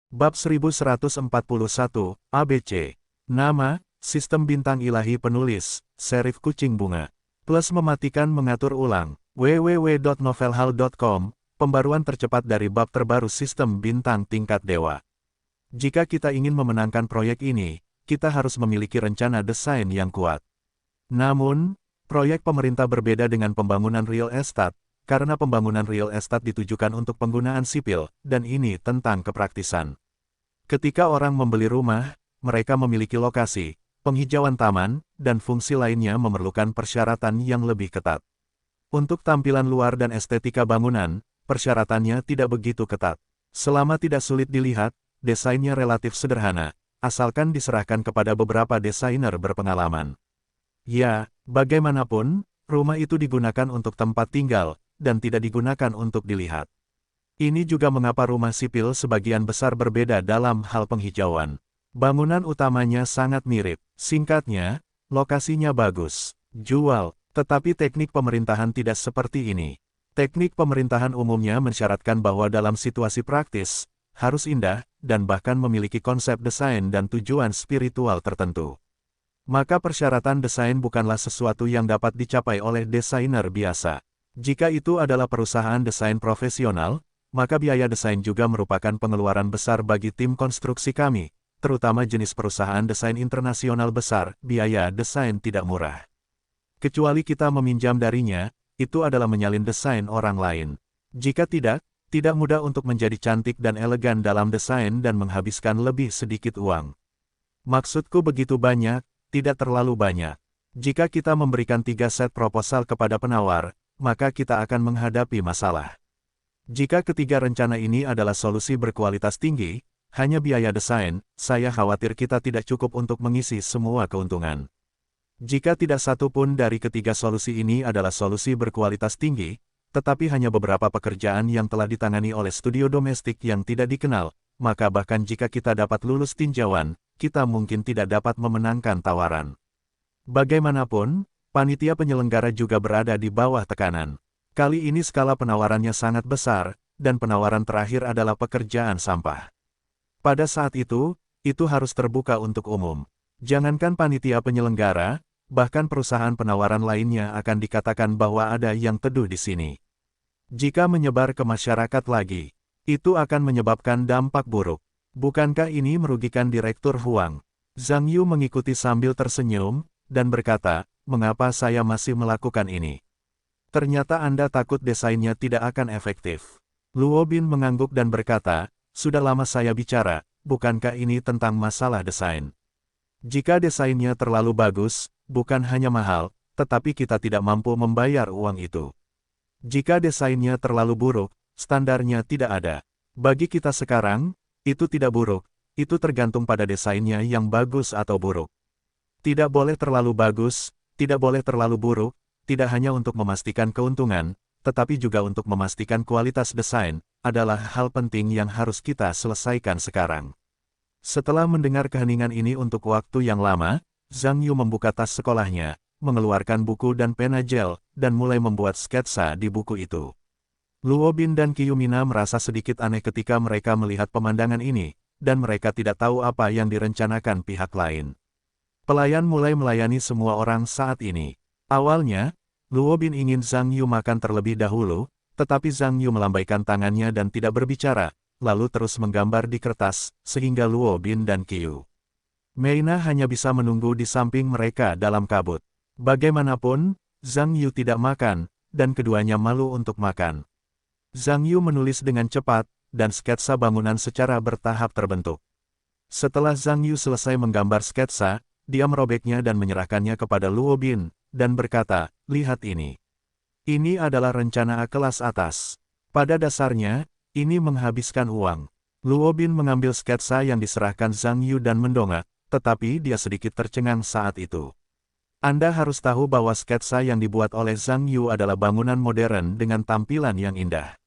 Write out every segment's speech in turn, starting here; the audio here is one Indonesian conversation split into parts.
Bab 1141, ABC. Nama, Sistem Bintang Ilahi Penulis, Serif Kucing Bunga. Plus mematikan mengatur ulang, www.novelhall.com, pembaruan tercepat dari bab terbaru Sistem Bintang Tingkat Dewa. Jika kita ingin memenangkan proyek ini, kita harus memiliki rencana desain yang kuat. Namun, proyek pemerintah berbeda dengan pembangunan real estate, karena pembangunan real estate ditujukan untuk penggunaan sipil, dan ini tentang kepraktisan. Ketika orang membeli rumah, mereka memiliki lokasi, penghijauan taman, dan fungsi lainnya memerlukan persyaratan yang lebih ketat. Untuk tampilan luar dan estetika bangunan, persyaratannya tidak begitu ketat. Selama tidak sulit dilihat, desainnya relatif sederhana, asalkan diserahkan kepada beberapa desainer berpengalaman. Ya, bagaimanapun, rumah itu digunakan untuk tempat tinggal, dan tidak digunakan untuk dilihat. Ini juga mengapa rumah sipil sebagian besar berbeda dalam hal penghijauan. Bangunan utamanya sangat mirip, singkatnya, lokasinya bagus, jual, tetapi teknik pemerintahan tidak seperti ini. Teknik pemerintahan umumnya mensyaratkan bahwa dalam situasi praktis, harus indah, dan bahkan memiliki konsep desain dan tujuan spiritual tertentu. Maka persyaratan desain bukanlah sesuatu yang dapat dicapai oleh desainer biasa. Jika itu adalah perusahaan desain profesional, maka biaya desain juga merupakan pengeluaran besar bagi tim konstruksi kami, terutama jenis perusahaan desain internasional besar, biaya desain tidak murah. Kecuali kita meminjam darinya, itu adalah menyalin desain orang lain. Jika tidak mudah untuk menjadi cantik dan elegan dalam desain dan menghabiskan lebih sedikit uang. Maksudku begitu banyak, tidak terlalu banyak. Jika kita memberikan 3 set proposal kepada penawar, maka kita akan menghadapi masalah. Jika ketiga rencana ini adalah solusi berkualitas tinggi, hanya biaya desain, saya khawatir kita tidak cukup untuk mengisi semua keuntungan. Jika tidak satu pun dari ketiga solusi ini adalah solusi berkualitas tinggi, tetapi hanya beberapa pekerjaan yang telah ditangani oleh studio domestik yang tidak dikenal, maka bahkan jika kita dapat lulus tinjauan, kita mungkin tidak dapat memenangkan tawaran. Bagaimanapun, panitia penyelenggara juga berada di bawah tekanan. Kali ini skala penawarannya sangat besar, dan penawaran terakhir adalah pekerjaan sampah. Pada saat itu harus terbuka untuk umum. Jangankan panitia penyelenggara, bahkan perusahaan penawaran lainnya akan dikatakan bahwa ada yang teduh di sini. Jika menyebar ke masyarakat lagi, itu akan menyebabkan dampak buruk. Bukankah ini merugikan Direktur Huang? Zhang Yu mengikuti sambil tersenyum, dan berkata, mengapa saya masih melakukan ini? Ternyata Anda takut desainnya tidak akan efektif. Luo Bin mengangguk dan berkata, sudah lama saya bicara, bukankah ini tentang masalah desain? Jika desainnya terlalu bagus, bukan hanya mahal, tetapi kita tidak mampu membayar uang itu. Jika desainnya terlalu buruk, standarnya tidak ada. Bagi kita sekarang, itu tidak buruk, itu tergantung pada desainnya yang bagus atau buruk. Tidak boleh terlalu bagus, tidak boleh terlalu buruk, tidak hanya untuk memastikan keuntungan, tetapi juga untuk memastikan kualitas desain, adalah hal penting yang harus kita selesaikan sekarang. Setelah mendengar keheningan ini untuk waktu yang lama, Zhang Yu membuka tas sekolahnya, mengeluarkan buku dan pena gel, dan mulai membuat sketsa di buku itu. Luo Bin dan Qiyumina merasa sedikit aneh ketika mereka melihat pemandangan ini, dan mereka tidak tahu apa yang direncanakan pihak lain. Pelayan mulai melayani semua orang saat ini. Awalnya, Luo Bin ingin Zhang Yu makan terlebih dahulu, tetapi Zhang Yu melambaikan tangannya dan tidak berbicara, lalu terus menggambar di kertas, sehingga Luo Bin dan Qiyu Meina hanya bisa menunggu di samping mereka dalam kabut. Bagaimanapun, Zhang Yu tidak makan, dan keduanya malu untuk makan. Zhang Yu menulis dengan cepat, dan sketsa bangunan secara bertahap terbentuk. Setelah Zhang Yu selesai menggambar sketsa, dia merobeknya dan menyerahkannya kepada Luo Bin, dan berkata, lihat ini. Ini adalah rencana kelas atas. Pada dasarnya, ini menghabiskan uang. Luo Bin mengambil sketsa yang diserahkan Zhang Yu dan mendongak, tetapi dia sedikit tercengang saat itu. Anda harus tahu bahwa sketsa yang dibuat oleh Zhang Yu adalah bangunan modern dengan tampilan yang indah.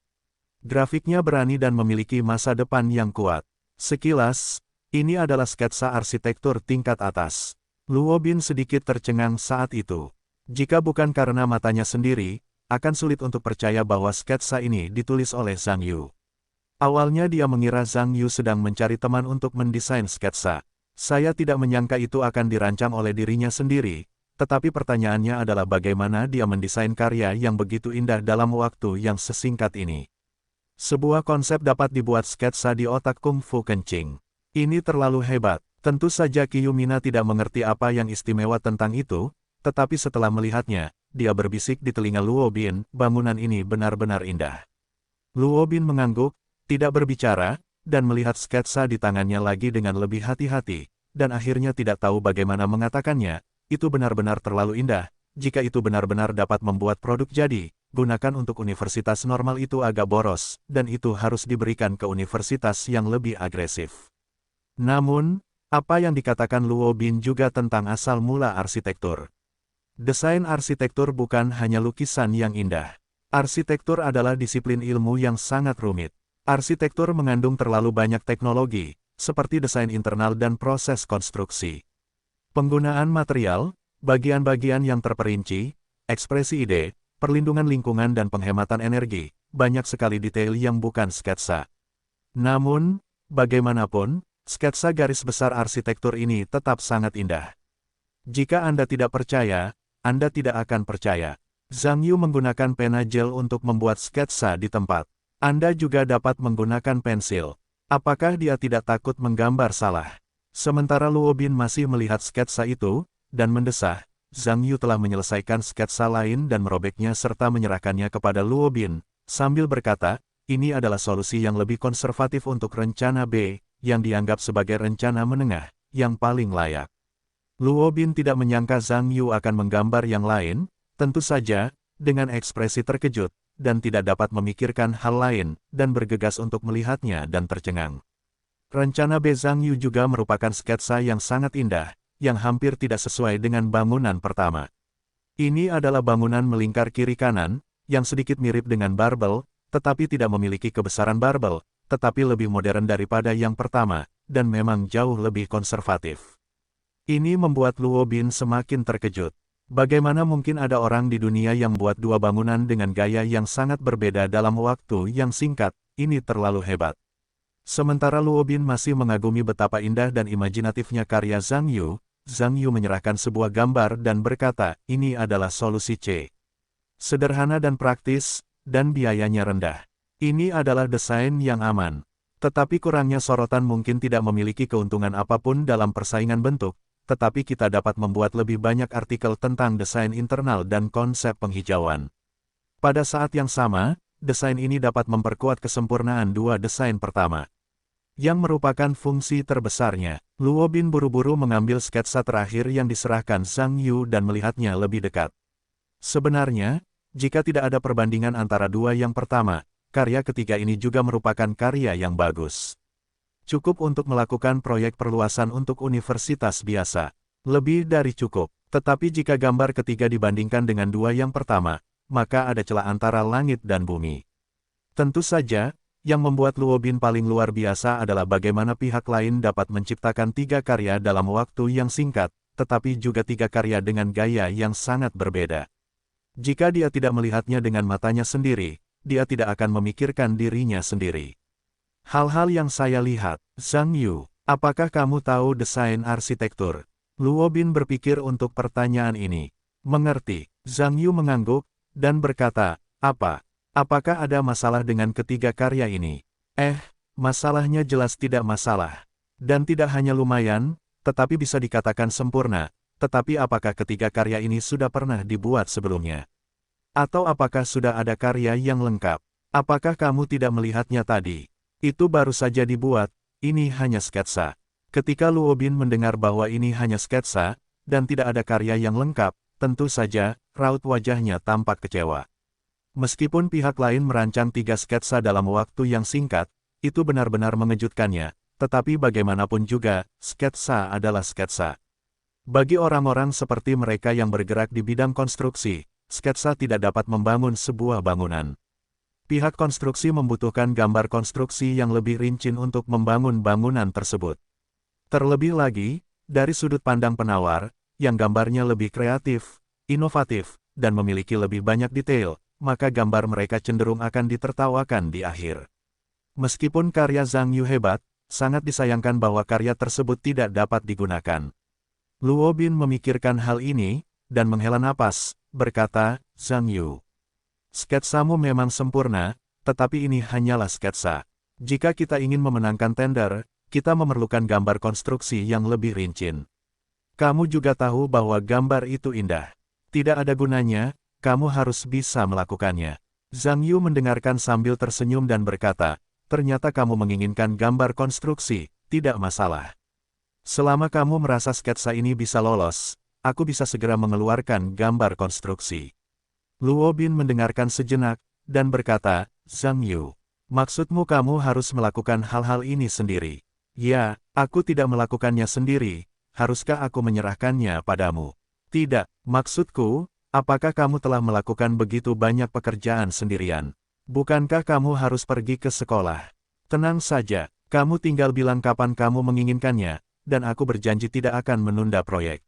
Grafiknya berani dan memiliki masa depan yang kuat. Sekilas, ini adalah sketsa arsitektur tingkat atas. Luo Bin sedikit tercengang saat itu. Jika bukan karena matanya sendiri, akan sulit untuk percaya bahwa sketsa ini ditulis oleh Zhang Yu. Awalnya dia mengira Zhang Yu sedang mencari teman untuk mendesain sketsa. Saya tidak menyangka itu akan dirancang oleh dirinya sendiri, tetapi pertanyaannya adalah bagaimana dia mendesain karya yang begitu indah dalam waktu yang sesingkat ini. Sebuah konsep dapat dibuat sketsa di otak Kung Fu Kencing. Ini terlalu hebat. Tentu saja Kiyumina tidak mengerti apa yang istimewa tentang itu, tetapi setelah melihatnya, dia berbisik di telinga Luo Bin, bangunan ini benar-benar indah. Luo Bin mengangguk, tidak berbicara, dan melihat sketsa di tangannya lagi dengan lebih hati-hati, dan akhirnya tidak tahu bagaimana mengatakannya, itu benar-benar terlalu indah, jika itu benar-benar dapat membuat produk jadi, gunakan untuk universitas normal itu agak boros, dan itu harus diberikan ke universitas yang lebih agresif. Namun, apa yang dikatakan Luo Bin juga tentang asal mula arsitektur. Desain arsitektur bukan hanya lukisan yang indah. Arsitektur adalah disiplin ilmu yang sangat rumit. Arsitektur mengandung terlalu banyak teknologi, seperti desain internal dan proses konstruksi. Penggunaan material, bagian-bagian yang terperinci, ekspresi ide, perlindungan lingkungan dan penghematan energi, banyak sekali detail yang bukan sketsa. Namun, bagaimanapun, sketsa garis besar arsitektur ini tetap sangat indah. Jika Anda tidak percaya, Anda tidak akan percaya. Zhang Yu menggunakan pena gel untuk membuat sketsa di tempat. Anda juga dapat menggunakan pensil. Apakah dia tidak takut menggambar salah? Sementara Luo Bin masih melihat sketsa itu, dan mendesah, Zhang Yu telah menyelesaikan sketsa lain dan merobeknya serta menyerahkannya kepada Luo Bin, sambil berkata, ini adalah solusi yang lebih konservatif untuk rencana B, yang dianggap sebagai rencana menengah, yang paling layak. Luo Bin tidak menyangka Zhang Yu akan menggambar yang lain, tentu saja, dengan ekspresi terkejut, dan tidak dapat memikirkan hal lain, dan bergegas untuk melihatnya dan tercengang. Rencana B Zhang Yu juga merupakan sketsa yang sangat indah, yang hampir tidak sesuai dengan bangunan pertama. Ini adalah bangunan melingkar kiri kanan, yang sedikit mirip dengan barbel, tetapi tidak memiliki kebesaran barbel, tetapi lebih modern daripada yang pertama, dan memang jauh lebih konservatif. Ini membuat Luo Bin semakin terkejut. Bagaimana mungkin ada orang di dunia yang membuat dua bangunan dengan gaya yang sangat berbeda dalam waktu yang singkat, ini terlalu hebat. Sementara Luo Bin masih mengagumi betapa indah dan imajinatifnya karya Zhang Yu menyerahkan sebuah gambar dan berkata, ini adalah solusi C. Sederhana dan praktis, dan biayanya rendah. Ini adalah desain yang aman. Tetapi kurangnya sorotan mungkin tidak memiliki keuntungan apapun dalam persaingan bentuk, tetapi kita dapat membuat lebih banyak artikel tentang desain internal dan konsep penghijauan. Pada saat yang sama, desain ini dapat memperkuat kesempurnaan dua desain pertama. Yang merupakan fungsi terbesarnya, Luo Bin buru-buru mengambil sketsa terakhir yang diserahkan Zhang Yu dan melihatnya lebih dekat. Sebenarnya, jika tidak ada perbandingan antara dua yang pertama, karya ketiga ini juga merupakan karya yang bagus. Cukup untuk melakukan proyek perluasan untuk universitas biasa. Lebih dari cukup. Tetapi jika gambar ketiga dibandingkan dengan dua yang pertama, maka ada celah antara langit dan bumi. Tentu saja, yang membuat Luo Bin paling luar biasa adalah bagaimana pihak lain dapat menciptakan tiga karya dalam waktu yang singkat, tetapi juga tiga karya dengan gaya yang sangat berbeda. Jika dia tidak melihatnya dengan matanya sendiri, dia tidak akan memikirkan dirinya sendiri. Hal-hal yang saya lihat, Zhang Yu, apakah kamu tahu desain arsitektur? Luo Bin berpikir untuk pertanyaan ini. Mengerti, Zhang Yu mengangguk, dan berkata, apa? Apakah ada masalah dengan ketiga karya ini? Masalahnya jelas tidak masalah. Dan tidak hanya lumayan, tetapi bisa dikatakan sempurna. Tetapi apakah ketiga karya ini sudah pernah dibuat sebelumnya? Atau apakah sudah ada karya yang lengkap? Apakah kamu tidak melihatnya tadi? Itu baru saja dibuat, ini hanya sketsa. Ketika Luo Bin mendengar bahwa ini hanya sketsa, dan tidak ada karya yang lengkap, tentu saja, raut wajahnya tampak kecewa. Meskipun pihak lain merancang 3 sketsa dalam waktu yang singkat, itu benar-benar mengejutkannya, tetapi bagaimanapun juga, sketsa adalah sketsa. Bagi orang-orang seperti mereka yang bergerak di bidang konstruksi, sketsa tidak dapat membangun sebuah bangunan. Pihak konstruksi membutuhkan gambar konstruksi yang lebih rinci untuk membangun bangunan tersebut. Terlebih lagi, dari sudut pandang penawar, yang gambarnya lebih kreatif, inovatif, dan memiliki lebih banyak detail, maka gambar mereka cenderung akan ditertawakan di akhir. Meskipun karya Zhang Yu hebat, sangat disayangkan bahwa karya tersebut tidak dapat digunakan. Luo Bin memikirkan hal ini, dan menghela napas, berkata, Zhang Yu. Sketsamu memang sempurna, tetapi ini hanyalah sketsa. Jika kita ingin memenangkan tender, kita memerlukan gambar konstruksi yang lebih rinci. Kamu juga tahu bahwa gambar itu indah. Tidak ada gunanya, kamu harus bisa melakukannya. Zhang Yu mendengarkan sambil tersenyum dan berkata, ternyata kamu menginginkan gambar konstruksi, tidak masalah. Selama kamu merasa sketsa ini bisa lolos, aku bisa segera mengeluarkan gambar konstruksi. Luo Bin mendengarkan sejenak, dan berkata, Zhang Yu, maksudmu kamu harus melakukan hal-hal ini sendiri? Ya, aku tidak melakukannya sendiri, haruskah aku menyerahkannya padamu? Tidak, maksudku, apakah kamu telah melakukan begitu banyak pekerjaan sendirian? Bukankah kamu harus pergi ke sekolah? Tenang saja, kamu tinggal bilang kapan kamu menginginkannya, dan aku berjanji tidak akan menunda proyek.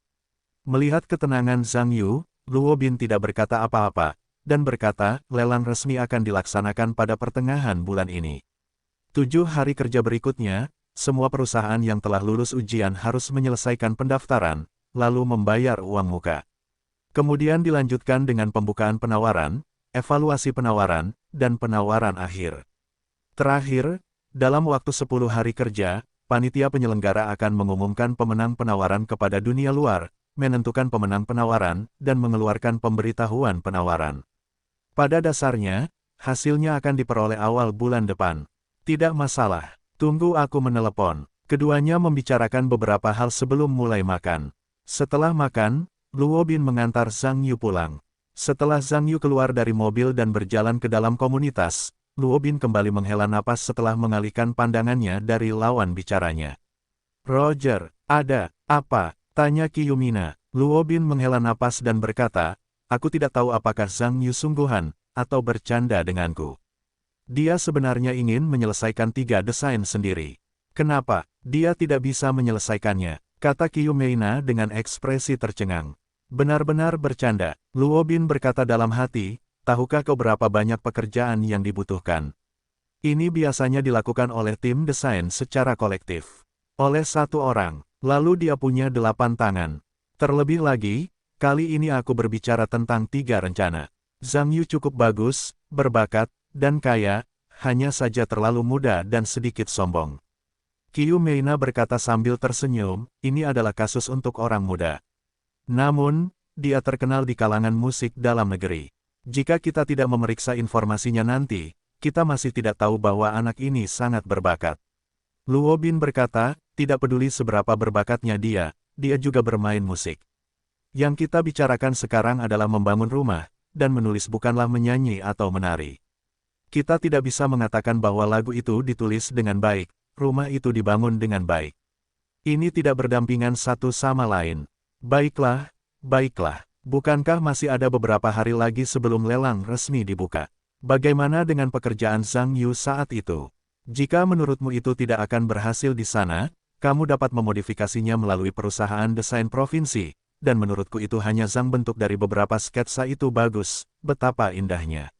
Melihat ketenangan Zhang Yu, Luo Bin tidak berkata apa-apa, dan berkata, lelang resmi akan dilaksanakan pada pertengahan bulan ini. 7 hari kerja berikutnya, semua perusahaan yang telah lulus ujian harus menyelesaikan pendaftaran, lalu membayar uang muka. Kemudian dilanjutkan dengan pembukaan penawaran, evaluasi penawaran, dan penawaran akhir. Terakhir, dalam waktu 10 hari kerja, panitia penyelenggara akan mengumumkan pemenang penawaran kepada dunia luar, menentukan pemenang penawaran, dan mengeluarkan pemberitahuan penawaran. Pada dasarnya, hasilnya akan diperoleh awal bulan depan. Tidak masalah, tunggu aku menelepon. Keduanya membicarakan beberapa hal sebelum mulai makan. Setelah makan, Luo Bin mengantar Zhang Yu pulang. Setelah Zhang Yu keluar dari mobil dan berjalan ke dalam komunitas, Luo Bin kembali menghela napas setelah mengalihkan pandangannya dari lawan bicaranya. Roger, ada apa? Tanya Qiyumina. Luo Bin menghela napas dan berkata, aku tidak tahu apakah Zhang Yu sungguhan, atau bercanda denganku. Dia sebenarnya ingin menyelesaikan 3 desain sendiri. Kenapa? Dia tidak bisa menyelesaikannya, kata Qiyumina dengan ekspresi tercengang. Benar-benar bercanda, Luo Bin berkata dalam hati, tahukah kau berapa banyak pekerjaan yang dibutuhkan? Ini biasanya dilakukan oleh tim desain secara kolektif. Oleh satu orang, lalu dia punya 8 tangan. Terlebih lagi, kali ini aku berbicara tentang 3 rencana. Zhang Yu cukup bagus, berbakat, dan kaya, hanya saja terlalu muda dan sedikit sombong. Qiyumina berkata sambil tersenyum, ini adalah kasus untuk orang muda. Namun, dia terkenal di kalangan musik dalam negeri. Jika kita tidak memeriksa informasinya nanti, kita masih tidak tahu bahwa anak ini sangat berbakat. Luo Bin berkata, tidak peduli seberapa berbakatnya dia juga bermain musik. Yang kita bicarakan sekarang adalah membangun rumah, dan menulis bukanlah menyanyi atau menari. Kita tidak bisa mengatakan bahwa lagu itu ditulis dengan baik, rumah itu dibangun dengan baik. Ini tidak berdampingan satu sama lain. Baiklah, baiklah. Bukankah masih ada beberapa hari lagi sebelum lelang resmi dibuka? Bagaimana dengan pekerjaan Zhang Yu saat itu? Jika menurutmu itu tidak akan berhasil di sana, kamu dapat memodifikasinya melalui perusahaan desain provinsi, dan menurutku itu hanya Zhang bentuk dari beberapa sketsa itu bagus, betapa indahnya.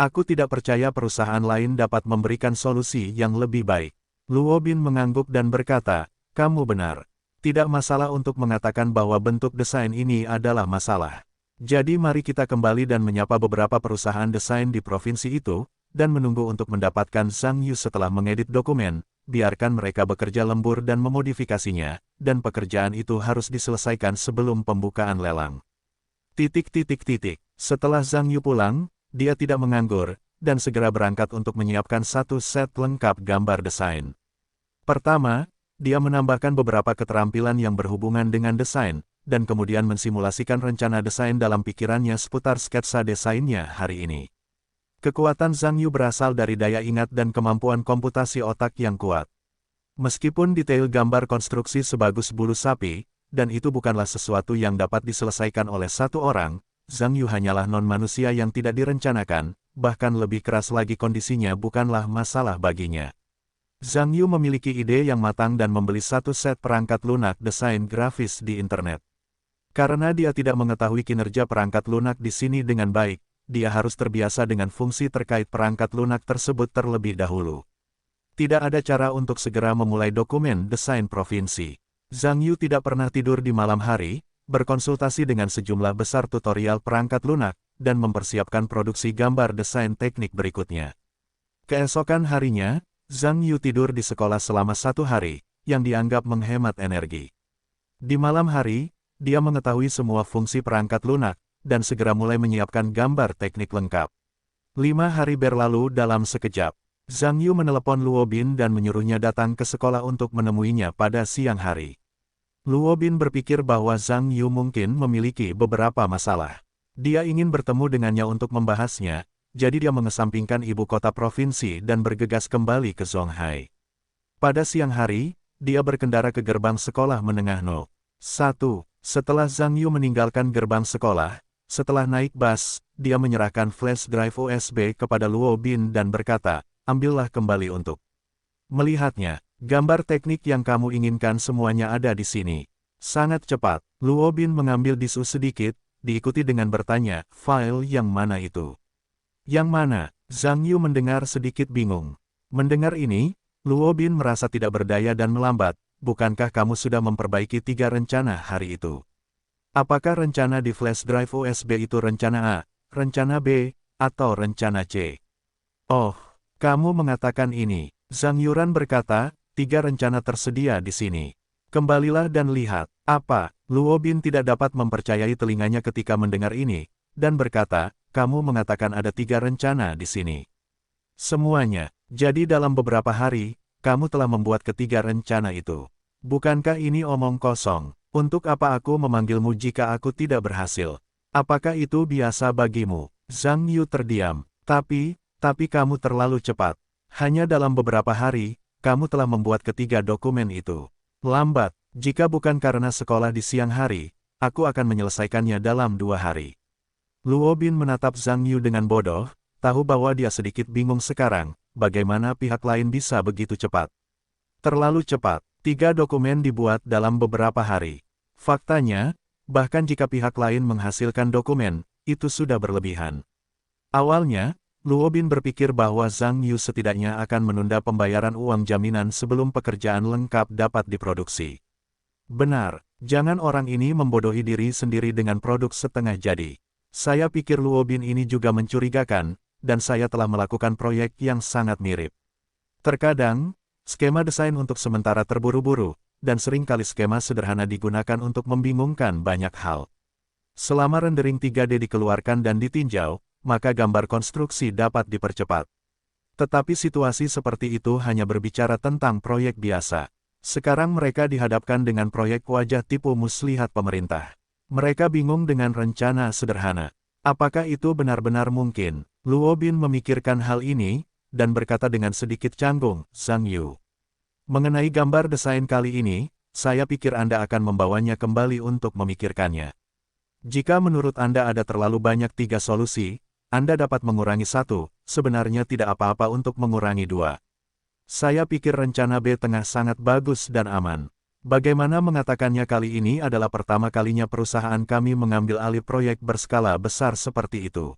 Aku tidak percaya perusahaan lain dapat memberikan solusi yang lebih baik. Luo Bin mengangguk dan berkata, kamu benar. Tidak masalah untuk mengatakan bahwa bentuk desain ini adalah masalah. Jadi mari kita kembali dan menyapa beberapa perusahaan desain di provinsi itu, dan menunggu untuk mendapatkan Zhang Yu setelah mengedit dokumen, biarkan mereka bekerja lembur dan memodifikasinya, dan pekerjaan itu harus diselesaikan sebelum pembukaan lelang. Setelah Zhang Yu pulang, dia tidak menganggur, dan segera berangkat untuk menyiapkan 1 set lengkap gambar desain. Pertama, dia menambahkan beberapa keterampilan yang berhubungan dengan desain, dan kemudian mensimulasikan rencana desain dalam pikirannya seputar sketsa desainnya hari ini. Kekuatan Zhang Yu berasal dari daya ingat dan kemampuan komputasi otak yang kuat. Meskipun detail gambar konstruksi sebagus bulu sapi, dan itu bukanlah sesuatu yang dapat diselesaikan oleh satu orang, Zhang Yu hanyalah non-manusia yang tidak direncanakan, bahkan lebih keras lagi kondisinya bukanlah masalah baginya. Zhang Yu memiliki ide yang matang dan membeli 1 set perangkat lunak desain grafis di internet. Karena dia tidak mengetahui kinerja perangkat lunak di sini dengan baik, dia harus terbiasa dengan fungsi terkait perangkat lunak tersebut terlebih dahulu. Tidak ada cara untuk segera memulai dokumen desain provinsi. Zhang Yu tidak pernah tidur di malam hari, berkonsultasi dengan sejumlah besar tutorial perangkat lunak, dan mempersiapkan produksi gambar desain teknik berikutnya. Keesokan harinya, Zhang Yu tidur di sekolah selama 1 hari, yang dianggap menghemat energi. Di malam hari, dia mengetahui semua fungsi perangkat lunak, dan segera mulai menyiapkan gambar teknik lengkap. 5 hari berlalu dalam sekejap. Zhang Yu menelepon Luo Bin dan menyuruhnya datang ke sekolah untuk menemuinya pada siang hari. Luo Bin berpikir bahwa Zhang Yu mungkin memiliki beberapa masalah. Dia ingin bertemu dengannya untuk membahasnya, jadi dia mengesampingkan ibu kota provinsi dan bergegas kembali ke Zonghai. Pada siang hari, dia berkendara ke gerbang sekolah menengah No. 1. Setelah Zhang Yu meninggalkan gerbang sekolah, setelah naik bus, dia menyerahkan flash drive USB kepada Luo Bin dan berkata, ambillah kembali untuk melihatnya. Gambar teknik yang kamu inginkan semuanya ada di sini. Sangat cepat, Luo Bin mengambil disu sedikit, diikuti dengan bertanya, file yang mana itu? Yang mana? Zhang Yu mendengar sedikit bingung. Mendengar ini, Luo Bin merasa tidak berdaya dan melambat. Bukankah kamu sudah memperbaiki 3 rencana hari itu? Apakah rencana di flash drive USB itu rencana A, rencana B, atau rencana C? Oh, kamu mengatakan ini. Zhang Yuran berkata, 3 rencana tersedia di sini. Kembalilah dan lihat. Apa? Luo Bin tidak dapat mempercayai telinganya ketika mendengar ini, dan berkata, kamu mengatakan ada 3 rencana di sini. Semuanya. Jadi dalam beberapa hari, kamu telah membuat ketiga rencana itu. Bukankah ini omong kosong? Untuk apa aku memanggilmu jika aku tidak berhasil? Apakah itu biasa bagimu? Zhang Yu terdiam. Tapi kamu terlalu cepat. Hanya dalam beberapa hari, kamu telah membuat ketiga dokumen itu. Lambat. Jika bukan karena sekolah di siang hari, aku akan menyelesaikannya dalam 2 hari. Luo Bin menatap Zhang Yu dengan bodoh, tahu bahwa dia sedikit bingung sekarang. Bagaimana pihak lain bisa begitu cepat? Terlalu cepat. 3 dokumen dibuat dalam beberapa hari. Faktanya, bahkan jika pihak lain menghasilkan dokumen, itu sudah berlebihan. Awalnya, Luo Bin berpikir bahwa Zhang Yu setidaknya akan menunda pembayaran uang jaminan sebelum pekerjaan lengkap dapat diproduksi. Benar, jangan orang ini membodohi diri sendiri dengan produk setengah jadi. Saya pikir Luo Bin ini juga mencurigakan, dan saya telah melakukan proyek yang sangat mirip. Terkadang, skema desain untuk sementara terburu-buru, dan seringkali skema sederhana digunakan untuk membingungkan banyak hal. Selama rendering 3D dikeluarkan dan ditinjau, maka gambar konstruksi dapat dipercepat. Tetapi situasi seperti itu hanya berbicara tentang proyek biasa. Sekarang mereka dihadapkan dengan proyek wajah tipu muslihat pemerintah. Mereka bingung dengan rencana sederhana. Apakah itu benar-benar mungkin? Luo Bin memikirkan hal ini, dan berkata dengan sedikit canggung, Zhang Yu. Mengenai gambar desain kali ini, saya pikir Anda akan membawanya kembali untuk memikirkannya. Jika menurut Anda ada terlalu banyak 3 solusi, Anda dapat mengurangi 1, sebenarnya tidak apa-apa untuk mengurangi 2. Saya pikir rencana B tengah sangat bagus dan aman. Bagaimana mengatakannya kali ini adalah pertama kalinya perusahaan kami mengambil alih proyek berskala besar seperti itu.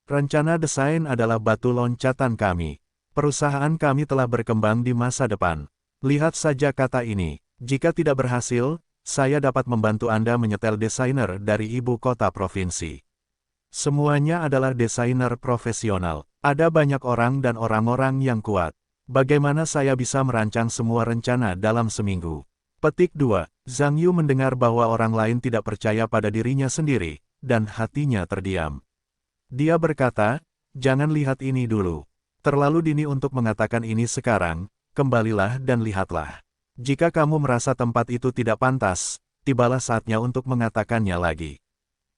Rencana desain adalah batu loncatan kami. Perusahaan kami telah berkembang di masa depan. Lihat saja kata ini. Jika tidak berhasil, saya dapat membantu Anda menyetel desainer dari ibu kota provinsi. Semuanya adalah desainer profesional. Ada banyak orang dan orang-orang yang kuat. Bagaimana saya bisa merancang semua rencana dalam seminggu? Petik 2. Zhang Yu mendengar bahwa orang lain tidak percaya pada dirinya sendiri, dan hatinya terdiam. Dia berkata, jangan lihat ini dulu. Terlalu dini untuk mengatakan ini sekarang, kembalilah dan lihatlah. Jika kamu merasa tempat itu tidak pantas, tibalah saatnya untuk mengatakannya lagi.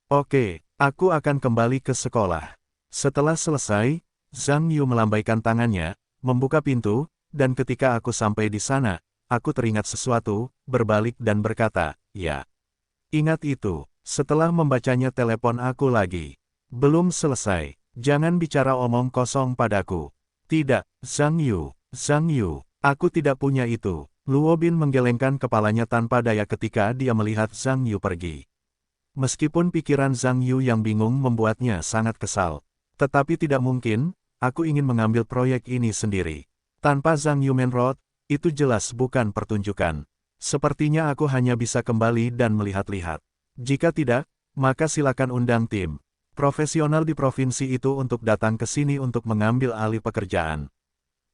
Oke, aku akan kembali ke sekolah. Setelah selesai, Zhang Yu melambaikan tangannya, membuka pintu, dan ketika aku sampai di sana, aku teringat sesuatu, berbalik dan berkata, ya. Ingat itu, setelah membacanya telepon aku lagi. Belum selesai, jangan bicara omong kosong padaku. Tidak, Zhang Yu, aku tidak punya itu. Luo Bin menggelengkan kepalanya tanpa daya ketika dia melihat Zhang Yu pergi. Meskipun pikiran Zhang Yu yang bingung membuatnya sangat kesal. Tetapi tidak mungkin, aku ingin mengambil proyek ini sendiri. Tanpa Zhang Yumenrod, itu jelas bukan pertunjukan. Sepertinya aku hanya bisa kembali dan melihat-lihat. Jika tidak, maka silakan undang tim profesional di provinsi itu untuk datang ke sini untuk mengambil alih pekerjaan.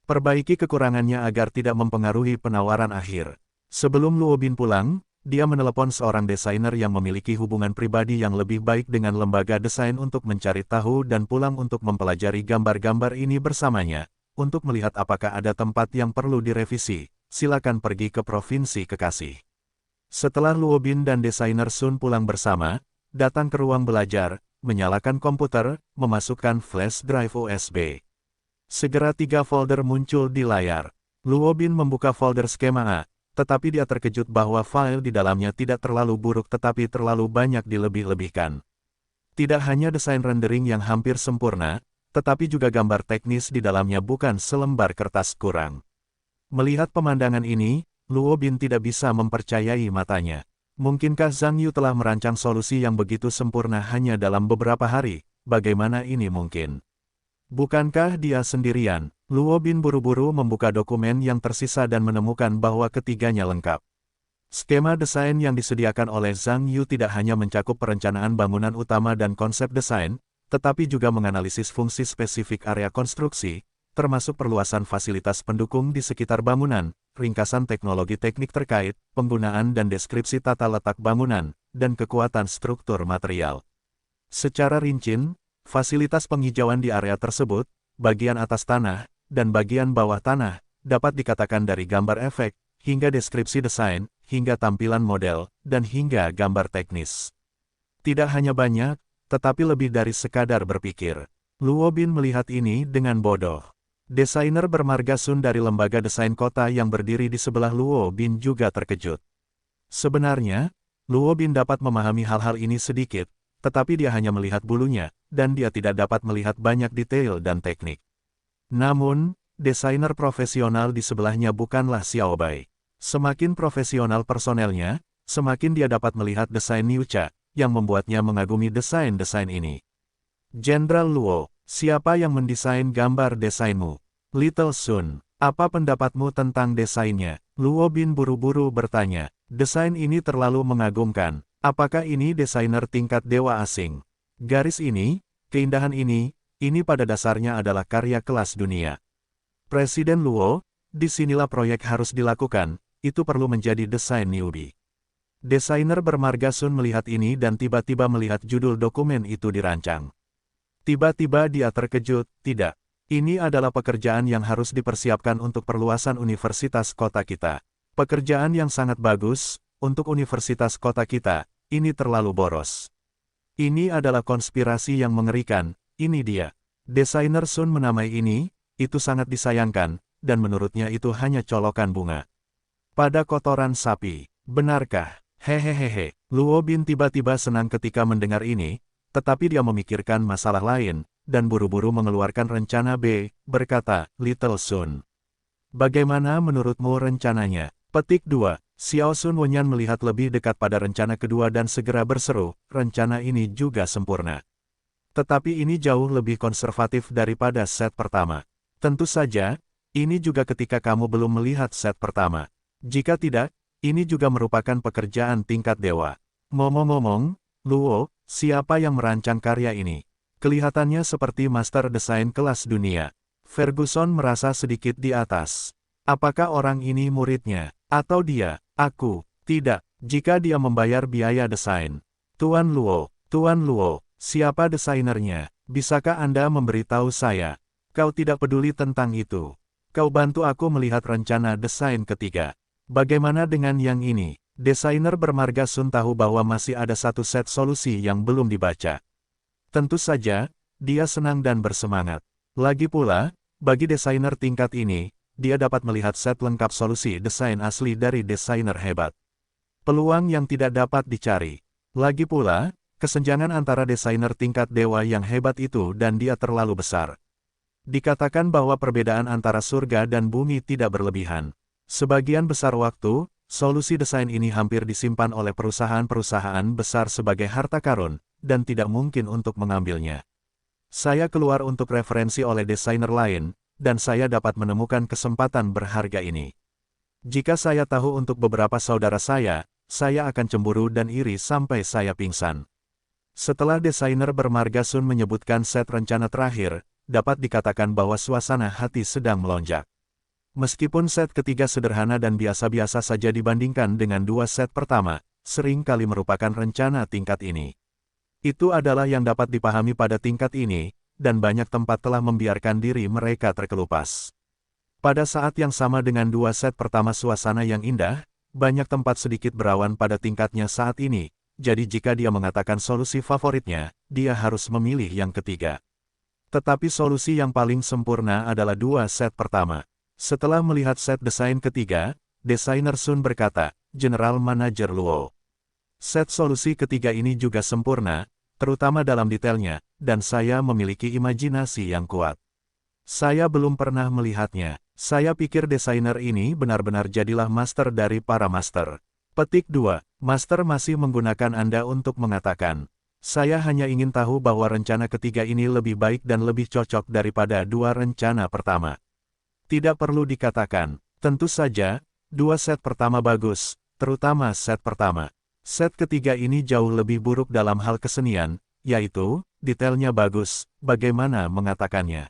Perbaiki kekurangannya agar tidak mempengaruhi penawaran akhir. Sebelum Luo Bin pulang, dia menelepon seorang desainer yang memiliki hubungan pribadi yang lebih baik dengan lembaga desain untuk mencari tahu dan pulang untuk mempelajari gambar-gambar ini bersamanya. Untuk melihat apakah ada tempat yang perlu direvisi, silakan pergi ke provinsi kekasih. Setelah Luo Bin dan desainer Sun pulang bersama, datang ke ruang belajar, menyalakan komputer, memasukkan flash drive USB. Segera 3 folder muncul di layar. Luo Bin membuka folder skema A, tetapi dia terkejut bahwa file di dalamnya tidak terlalu buruk tetapi terlalu banyak dilebih-lebihkan. Tidak hanya desain rendering yang hampir sempurna, tetapi juga gambar teknis di dalamnya bukan selembar kertas kurang. Melihat pemandangan ini, Luo Bin tidak bisa mempercayai matanya. Mungkinkah Zhang Yu telah merancang solusi yang begitu sempurna hanya dalam beberapa hari? Bagaimana ini mungkin? Bukankah dia sendirian? Luo Bin buru-buru membuka dokumen yang tersisa dan menemukan bahwa ketiganya lengkap. Skema desain yang disediakan oleh Zhang Yu tidak hanya mencakup perencanaan bangunan utama dan konsep desain, tetapi juga menganalisis fungsi spesifik area konstruksi, termasuk perluasan fasilitas pendukung di sekitar bangunan, ringkasan teknologi teknik terkait, penggunaan dan deskripsi tata letak bangunan, dan kekuatan struktur material. Secara rinci, fasilitas penghijauan di area tersebut, bagian atas tanah, dan bagian bawah tanah, dapat dikatakan dari gambar efek, hingga deskripsi desain, hingga tampilan model, dan hingga gambar teknis. Tidak hanya banyak, tetapi lebih dari sekadar berpikir. Luo Bin melihat ini dengan bodoh. Desainer bermarga Sun dari lembaga desain kota yang berdiri di sebelah Luo Bin juga terkejut. Sebenarnya, Luo Bin dapat memahami hal-hal ini sedikit, tetapi dia hanya melihat bulunya, dan dia tidak dapat melihat banyak detail dan teknik. Namun, desainer profesional di sebelahnya bukanlah Xiao Bai. Semakin profesional personelnya, semakin dia dapat melihat desain Niu Cha, yang membuatnya mengagumi desain-desain ini. Jenderal Luo, siapa yang mendesain gambar desainmu? Little Sun, apa pendapatmu tentang desainnya? Luo Bin buru-buru bertanya, desain ini terlalu mengagumkan. Apakah ini desainer tingkat dewa asing? Garis ini, keindahan ini pada dasarnya adalah karya kelas dunia. Presiden Luo, disinilah proyek harus dilakukan, itu perlu menjadi desain newbie. Desainer bermarga Sun melihat ini dan tiba-tiba melihat judul dokumen itu dirancang. Tiba-tiba dia terkejut, tidak. Ini adalah pekerjaan yang harus dipersiapkan untuk perluasan universitas kota kita. Pekerjaan yang sangat bagus, untuk universitas kota kita, ini terlalu boros. Ini adalah konspirasi yang mengerikan, ini dia. Desainer Sun menamai ini, itu sangat disayangkan, dan menurutnya itu hanya colokan bunga. Pada kotoran sapi, benarkah? Hehehehe, Luo Bin tiba-tiba senang ketika mendengar ini, tetapi dia memikirkan masalah lain, dan buru-buru mengeluarkan rencana B, berkata, Little Sun. Bagaimana menurutmu rencananya? Petik 2. Xiao Sun Wenyan melihat lebih dekat pada rencana kedua dan segera berseru, rencana ini juga sempurna. Tetapi ini jauh lebih konservatif daripada set pertama. Tentu saja, ini juga ketika kamu belum melihat set pertama. Jika tidak, ini juga merupakan pekerjaan tingkat dewa. Ngomong-ngomong, Luo, siapa yang merancang karya ini? Kelihatannya seperti master desain kelas dunia. Ferguson merasa sedikit di atas. Apakah orang ini muridnya? Atau dia? Aku. Tidak. Jika dia membayar biaya desain. Tuan Luo, siapa desainernya? Bisakah Anda memberitahu saya? Kau tidak peduli tentang itu. Kau bantu aku melihat rencana desain ketiga. Bagaimana dengan yang ini? Desainer bermarga Sun tahu bahwa masih ada satu set solusi yang belum dibaca. Tentu saja, dia senang dan bersemangat. Lagi pula, bagi desainer tingkat ini, dia dapat melihat set lengkap solusi desain asli dari desainer hebat. Peluang yang tidak dapat dicari. Lagi pula, kesenjangan antara desainer tingkat dewa yang hebat itu dan dia terlalu besar. Dikatakan bahwa perbedaan antara surga dan bumi tidak berlebihan. Sebagian besar waktu, solusi desain ini hampir disimpan oleh perusahaan-perusahaan besar sebagai harta karun, dan tidak mungkin untuk mengambilnya. Saya keluar untuk referensi oleh desainer lain, dan saya dapat menemukan kesempatan berharga ini. Jika saya tahu untuk beberapa saudara saya akan cemburu dan iri sampai saya pingsan. Setelah desainer bermarga Sun menyebutkan set rencana terakhir, dapat dikatakan bahwa suasana hati sedang melonjak. Meskipun set ketiga sederhana dan biasa-biasa saja dibandingkan dengan dua set pertama, sering kali merupakan rencana tingkat ini. Itu adalah yang dapat dipahami pada tingkat ini, dan banyak tempat telah membiarkan diri mereka terkelupas. Pada saat yang sama dengan dua set pertama suasana yang indah, banyak tempat sedikit berawan pada tingkatnya saat ini, jadi jika dia mengatakan solusi favoritnya, dia harus memilih yang ketiga. Tetapi solusi yang paling sempurna adalah dua set pertama. Setelah melihat set desain ketiga, desainer Sun berkata, General Manager Luo. Set solusi ketiga ini juga sempurna, terutama dalam detailnya, dan saya memiliki imajinasi yang kuat. Saya belum pernah melihatnya. Saya pikir desainer ini benar-benar jadilah master dari para master. Petik 2. Master masih menggunakan Anda untuk mengatakan, saya hanya ingin tahu bahwa rencana ketiga ini lebih baik dan lebih cocok daripada dua rencana pertama. Tidak perlu dikatakan, tentu saja, dua set pertama bagus, terutama set pertama. Set ketiga ini jauh lebih buruk dalam hal kesenian, yaitu, detailnya bagus, bagaimana mengatakannya.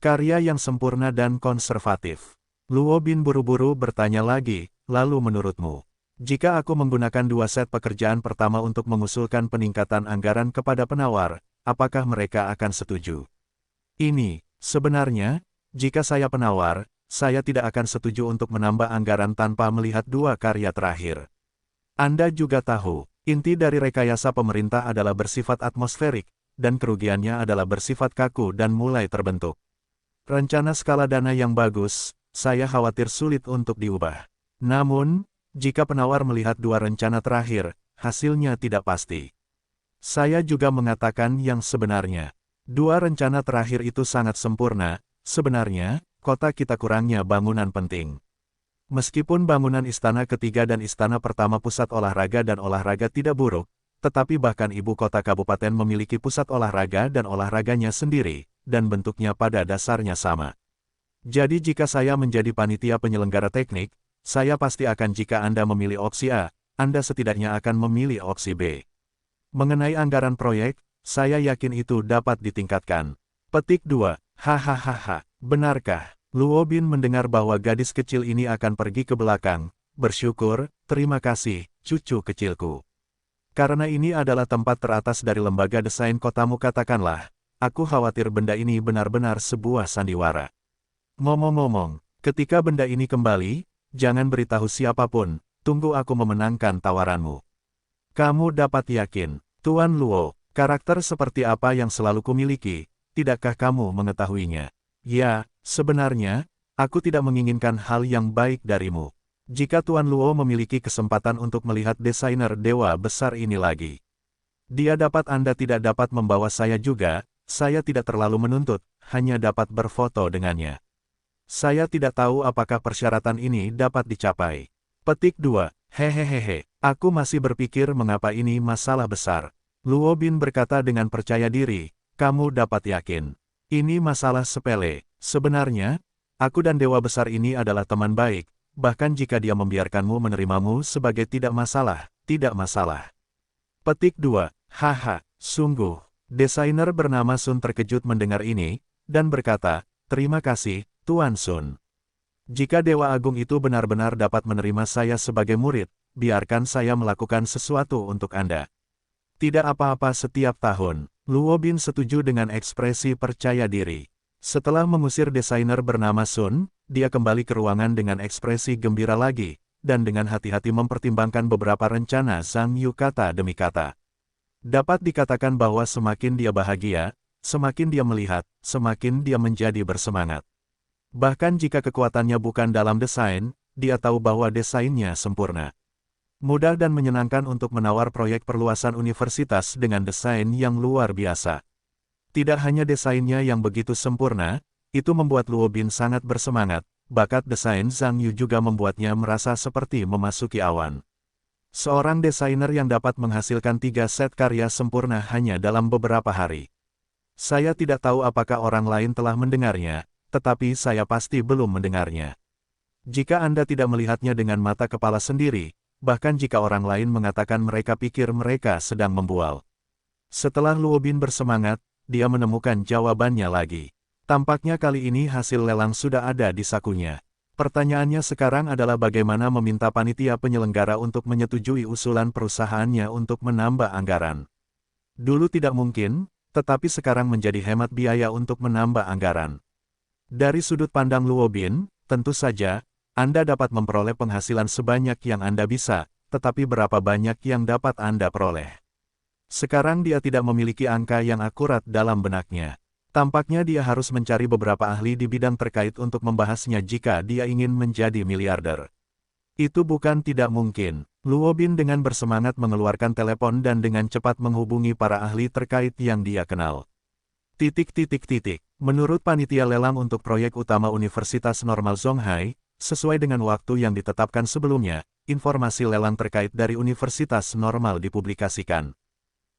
Karya yang sempurna dan konservatif. Luo Bin buru-buru bertanya lagi, lalu menurutmu, jika aku menggunakan dua set pekerjaan pertama untuk mengusulkan peningkatan anggaran kepada penawar, apakah mereka akan setuju? Ini, sebenarnya, jika saya penawar, saya tidak akan setuju untuk menambah anggaran tanpa melihat dua karya terakhir. Anda juga tahu, inti dari rekayasa pemerintah adalah bersifat atmosferik, dan kerugiannya adalah bersifat kaku dan mulai terbentuk. Rencana skala dana yang bagus, saya khawatir sulit untuk diubah. Namun, jika penawar melihat dua rencana terakhir, hasilnya tidak pasti. Saya juga mengatakan yang sebenarnya. Dua rencana terakhir itu sangat sempurna, sebenarnya, kota kita kurangnya bangunan penting. Meskipun bangunan istana ketiga dan istana pertama pusat olahraga dan olahraga tidak buruk, tetapi bahkan ibu kota kabupaten memiliki pusat olahraga dan olahraganya sendiri, dan bentuknya pada dasarnya sama. Jadi jika saya menjadi panitia penyelenggara teknik, saya pasti akan jika Anda memilih opsi A, Anda setidaknya akan memilih opsi B. Mengenai anggaran proyek, saya yakin itu dapat ditingkatkan. Petik 2. Hahaha, benarkah? Luo Bin mendengar bahwa gadis kecil ini akan pergi ke belakang, bersyukur, terima kasih, cucu kecilku. Karena ini adalah tempat teratas dari lembaga desain kotamu katakanlah, aku khawatir benda ini benar-benar sebuah sandiwara. Ngomong-ngomong, ketika benda ini kembali, jangan beritahu siapapun, tunggu aku memenangkan tawaranmu. Kamu dapat yakin, Tuan Luo, karakter seperti apa yang selalu kumiliki, tidakkah kamu mengetahuinya? Ya, sebenarnya, aku tidak menginginkan hal yang baik darimu. Jika Tuan Luo memiliki kesempatan untuk melihat desainer dewa besar ini lagi, dia dapat Anda tidak dapat membawa saya juga, saya tidak terlalu menuntut, hanya dapat berfoto dengannya. Saya tidak tahu apakah persyaratan ini dapat dicapai. Petik 2. Hehehehe, aku masih berpikir mengapa ini masalah besar. Luo Bin berkata dengan percaya diri, kamu dapat yakin. Ini masalah sepele. Sebenarnya, aku dan dewa besar ini adalah teman baik, bahkan jika dia membiarkanmu menerimamu sebagai tidak masalah, tidak masalah. Petik 2. Haha, sungguh. Desainer bernama Sun terkejut mendengar ini, dan berkata, terima kasih, Tuan Sun. Jika Dewa Agung itu benar-benar dapat menerima saya sebagai murid, biarkan saya melakukan sesuatu untuk Anda. Tidak apa-apa setiap tahun. Luo Bin setuju dengan ekspresi percaya diri. Setelah mengusir desainer bernama Sun, dia kembali ke ruangan dengan ekspresi gembira lagi, dan dengan hati-hati mempertimbangkan beberapa rencana Zhang Yu kata demi kata. Dapat dikatakan bahwa semakin dia bahagia, semakin dia melihat, semakin dia menjadi bersemangat. Bahkan jika kekuatannya bukan dalam desain, dia tahu bahwa desainnya sempurna. Mudah dan menyenangkan untuk menawar proyek perluasan universitas dengan desain yang luar biasa. Tidak hanya desainnya yang begitu sempurna, itu membuat Luo Bin sangat bersemangat, bakat desain Zhang Yu juga membuatnya merasa seperti memasuki awan. Seorang desainer yang dapat menghasilkan 3 set karya sempurna hanya dalam beberapa hari. Saya tidak tahu apakah orang lain telah mendengarnya, tetapi saya pasti belum mendengarnya. Jika Anda tidak melihatnya dengan mata kepala sendiri, bahkan jika orang lain mengatakan mereka pikir mereka sedang membual. Setelah Luo Bin bersemangat, dia menemukan jawabannya lagi. Tampaknya kali ini hasil lelang sudah ada di sakunya. Pertanyaannya sekarang adalah bagaimana meminta panitia penyelenggara untuk menyetujui usulan perusahaannya untuk menambah anggaran. Dulu tidak mungkin, tetapi sekarang menjadi hemat biaya untuk menambah anggaran. Dari sudut pandang Luo Bin, tentu saja, Anda dapat memperoleh penghasilan sebanyak yang Anda bisa, tetapi berapa banyak yang dapat Anda peroleh. Sekarang dia tidak memiliki angka yang akurat dalam benaknya. Tampaknya dia harus mencari beberapa ahli di bidang terkait untuk membahasnya jika dia ingin menjadi miliarder. Itu bukan tidak mungkin. Luo Bin dengan bersemangat mengeluarkan telepon dan dengan cepat menghubungi para ahli terkait yang dia kenal. Menurut panitia lelang untuk proyek utama Universitas Normal Zonghai, sesuai dengan waktu yang ditetapkan sebelumnya, informasi lelang terkait dari Universitas Normal dipublikasikan.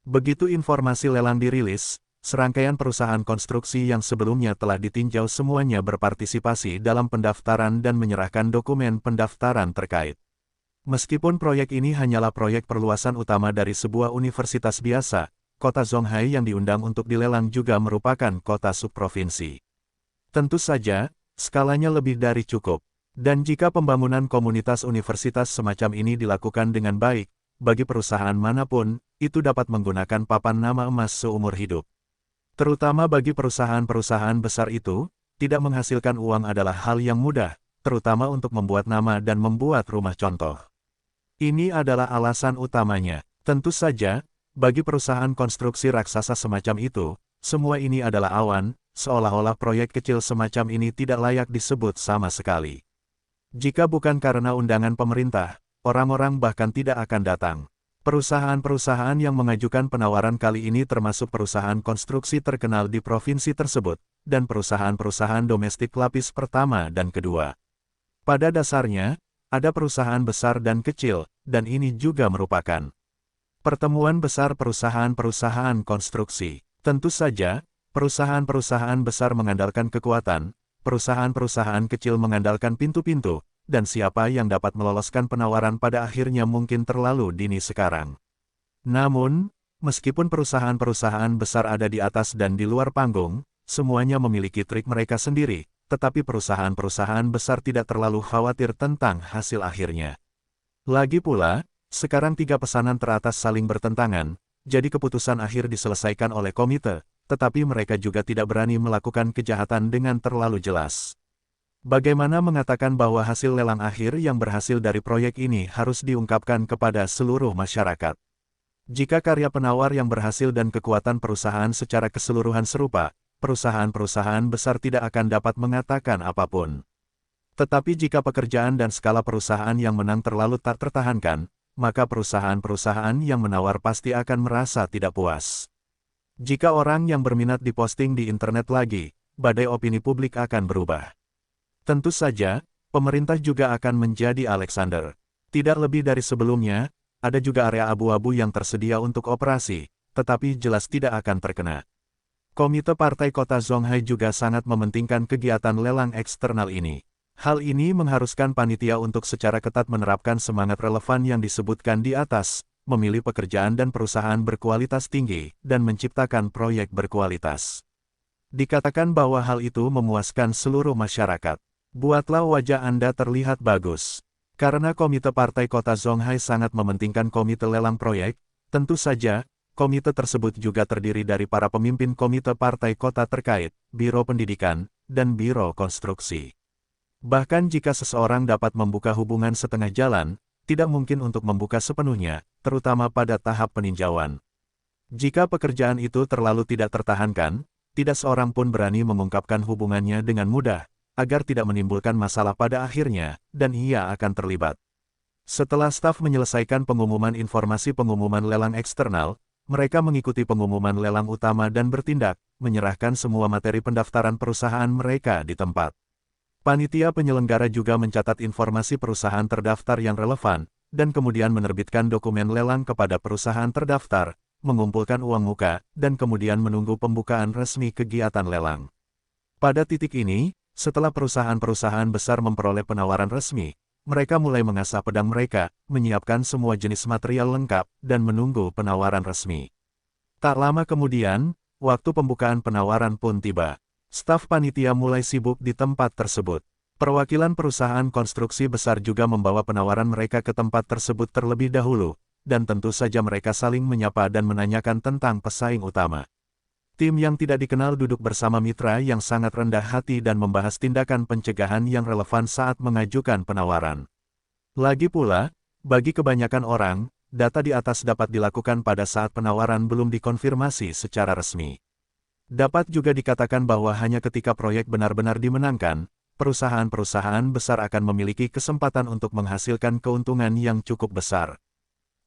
Begitu informasi lelang dirilis, serangkaian perusahaan konstruksi yang sebelumnya telah ditinjau semuanya berpartisipasi dalam pendaftaran dan menyerahkan dokumen pendaftaran terkait. Meskipun proyek ini hanyalah proyek perluasan utama dari sebuah universitas biasa, kota Zonghai yang diundang untuk dilelang juga merupakan kota subprovinsi. Tentu saja, skalanya lebih dari cukup. Dan jika pembangunan komunitas universitas semacam ini dilakukan dengan baik, bagi perusahaan manapun, itu dapat menggunakan papan nama emas seumur hidup. Terutama bagi perusahaan-perusahaan besar itu, tidak menghasilkan uang adalah hal yang mudah, terutama untuk membuat nama dan membuat rumah contoh. Ini adalah alasan utamanya. Tentu saja, bagi perusahaan konstruksi raksasa semacam itu, semua ini adalah awan, seolah-olah proyek kecil semacam ini tidak layak disebut sama sekali. Jika bukan karena undangan pemerintah, orang-orang bahkan tidak akan datang. Perusahaan-perusahaan yang mengajukan penawaran kali ini termasuk perusahaan konstruksi terkenal di provinsi tersebut, dan perusahaan-perusahaan domestik lapis pertama dan kedua. Pada dasarnya, ada perusahaan besar dan kecil, dan ini juga merupakan pertemuan besar perusahaan-perusahaan konstruksi. Tentu saja, perusahaan-perusahaan besar mengandalkan kekuatan, perusahaan-perusahaan kecil mengandalkan pintu-pintu, dan siapa yang dapat meloloskan penawaran pada akhirnya mungkin terlalu dini sekarang. Namun, meskipun perusahaan-perusahaan besar ada di atas dan di luar panggung, semuanya memiliki trik mereka sendiri, tetapi perusahaan-perusahaan besar tidak terlalu khawatir tentang hasil akhirnya. Lagi pula, sekarang tiga pesanan teratas saling bertentangan, jadi keputusan akhir diselesaikan oleh komite, tetapi mereka juga tidak berani melakukan kejahatan dengan terlalu jelas. Bagaimana mengatakan bahwa hasil lelang akhir yang berhasil dari proyek ini harus diungkapkan kepada seluruh masyarakat? Jika karya penawar yang berhasil dan kekuatan perusahaan secara keseluruhan serupa, perusahaan-perusahaan besar tidak akan dapat mengatakan apapun. Tetapi jika pekerjaan dan skala perusahaan yang menang terlalu tak tertahankan, maka perusahaan-perusahaan yang menawar pasti akan merasa tidak puas. Jika orang yang berminat diposting di internet lagi, badai opini publik akan berubah. Tentu saja, pemerintah juga akan menjadi Alexander. Tidak lebih dari sebelumnya, ada juga area abu-abu yang tersedia untuk operasi, tetapi jelas tidak akan terkena. Komite Partai Kota Zonghai juga sangat mementingkan kegiatan lelang eksternal ini. Hal ini mengharuskan panitia untuk secara ketat menerapkan semangat relevan yang disebutkan di atas, memilih pekerjaan dan perusahaan berkualitas tinggi, dan menciptakan proyek berkualitas. Dikatakan bahwa hal itu memuaskan seluruh masyarakat. Buatlah wajah Anda terlihat bagus. Karena Komite Partai Kota Zonghai sangat mementingkan komite lelang proyek, tentu saja, komite tersebut juga terdiri dari para pemimpin komite partai kota terkait, Biro Pendidikan, dan Biro Konstruksi. Bahkan jika seseorang dapat membuka hubungan setengah jalan, tidak mungkin untuk membuka sepenuhnya, terutama pada tahap peninjauan. Jika pekerjaan itu terlalu tidak tertahankan, tidak seorang pun berani mengungkapkan hubungannya dengan mudah, agar tidak menimbulkan masalah pada akhirnya, dan ia akan terlibat. Setelah staf menyelesaikan pengumuman informasi pengumuman lelang eksternal, mereka mengikuti pengumuman lelang utama dan bertindak, menyerahkan semua materi pendaftaran perusahaan mereka di tempat. Panitia penyelenggara juga mencatat informasi perusahaan terdaftar yang relevan, dan kemudian menerbitkan dokumen lelang kepada perusahaan terdaftar, mengumpulkan uang muka, dan kemudian menunggu pembukaan resmi kegiatan lelang. Pada titik ini, Setelah perusahaan-perusahaan besar memperoleh penawaran resmi, mereka mulai mengasah pedang mereka, menyiapkan semua jenis material lengkap, dan menunggu penawaran resmi. Tak lama kemudian, waktu pembukaan penawaran pun tiba. Staf panitia mulai sibuk di tempat tersebut. Perwakilan perusahaan konstruksi besar juga membawa penawaran mereka ke tempat tersebut terlebih dahulu, dan tentu saja mereka saling menyapa dan menanyakan tentang pesaing utama. Tim yang tidak dikenal duduk bersama mitra yang sangat rendah hati dan membahas tindakan pencegahan yang relevan saat mengajukan penawaran. Lagi pula, bagi kebanyakan orang, data di atas dapat dilakukan pada saat penawaran belum dikonfirmasi secara resmi. Dapat juga dikatakan bahwa hanya ketika proyek benar-benar dimenangkan, perusahaan-perusahaan besar akan memiliki kesempatan untuk menghasilkan keuntungan yang cukup besar.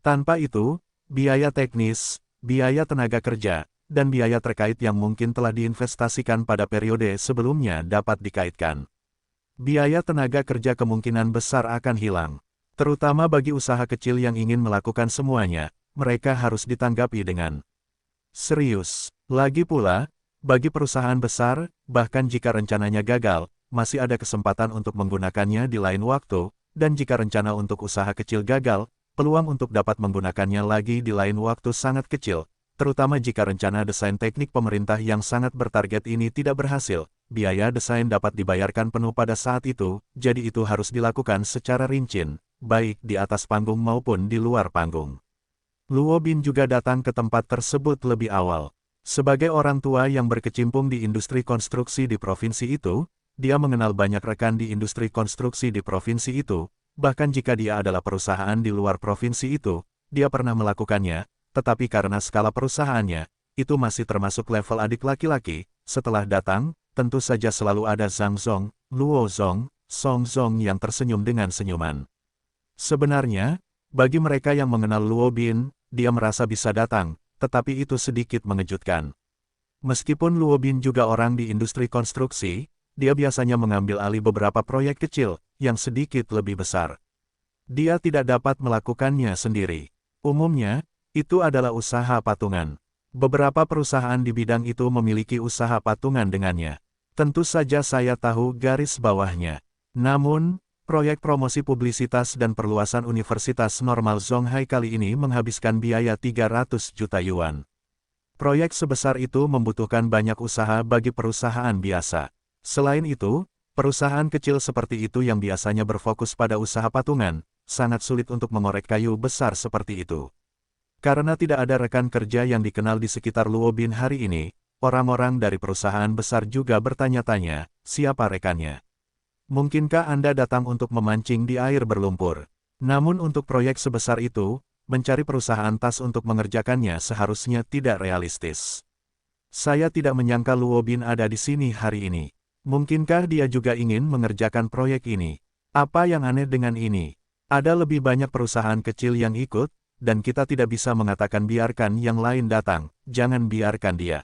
Tanpa itu, biaya teknis, biaya tenaga kerja, dan biaya terkait yang mungkin telah diinvestasikan pada periode sebelumnya dapat dikaitkan. Biaya tenaga kerja kemungkinan besar akan hilang. Terutama bagi usaha kecil yang ingin melakukan semuanya, mereka harus ditanggapi dengan serius. Lagi pula, bagi perusahaan besar, bahkan jika rencananya gagal, masih ada kesempatan untuk menggunakannya di lain waktu, dan jika rencana untuk usaha kecil gagal, peluang untuk dapat menggunakannya lagi di lain waktu sangat kecil. Terutama jika rencana desain teknik pemerintah yang sangat bertarget ini tidak berhasil, biaya desain dapat dibayarkan penuh pada saat itu, jadi itu harus dilakukan secara rinci, baik di atas panggung maupun di luar panggung. Luo Bin juga datang ke tempat tersebut lebih awal. Sebagai orang tua yang berkecimpung di industri konstruksi di provinsi itu, dia mengenal banyak rekan di industri konstruksi di provinsi itu, bahkan jika dia adalah perusahaan di luar provinsi itu, dia pernah melakukannya. Tetapi karena skala perusahaannya, itu masih termasuk level adik laki-laki. Setelah datang, tentu saja selalu ada Zhang Zong, Luo Zong, Song Zong yang tersenyum dengan senyuman. Sebenarnya, bagi mereka yang mengenal Luo Bin, dia merasa bisa datang, tetapi itu sedikit mengejutkan. Meskipun Luo Bin juga orang di industri konstruksi, dia biasanya mengambil alih beberapa proyek kecil, yang sedikit lebih besar. Dia tidak dapat melakukannya sendiri. Umumnya, itu adalah usaha patungan. Beberapa perusahaan di bidang itu memiliki usaha patungan dengannya. Tentu saja saya tahu garis bawahnya. Namun, proyek promosi publisitas dan perluasan Universitas Normal Zonghai kali ini menghabiskan biaya 300 juta yuan. Proyek sebesar itu membutuhkan banyak usaha bagi perusahaan biasa. Selain itu, perusahaan kecil seperti itu yang biasanya berfokus pada usaha patungan, sangat sulit untuk mengorek kayu besar seperti itu. Karena tidak ada rekan kerja yang dikenal di sekitar Luo Bin hari ini, orang-orang dari perusahaan besar juga bertanya-tanya, siapa rekannya? Mungkinkah Anda datang untuk memancing di air berlumpur? Namun untuk proyek sebesar itu, mencari perusahaan tas untuk mengerjakannya seharusnya tidak realistis. Saya tidak menyangka Luo Bin ada di sini hari ini. Mungkinkah dia juga ingin mengerjakan proyek ini? Apa yang aneh dengan ini? Ada lebih banyak perusahaan kecil yang ikut, dan kita tidak bisa mengatakan biarkan yang lain datang, jangan biarkan dia.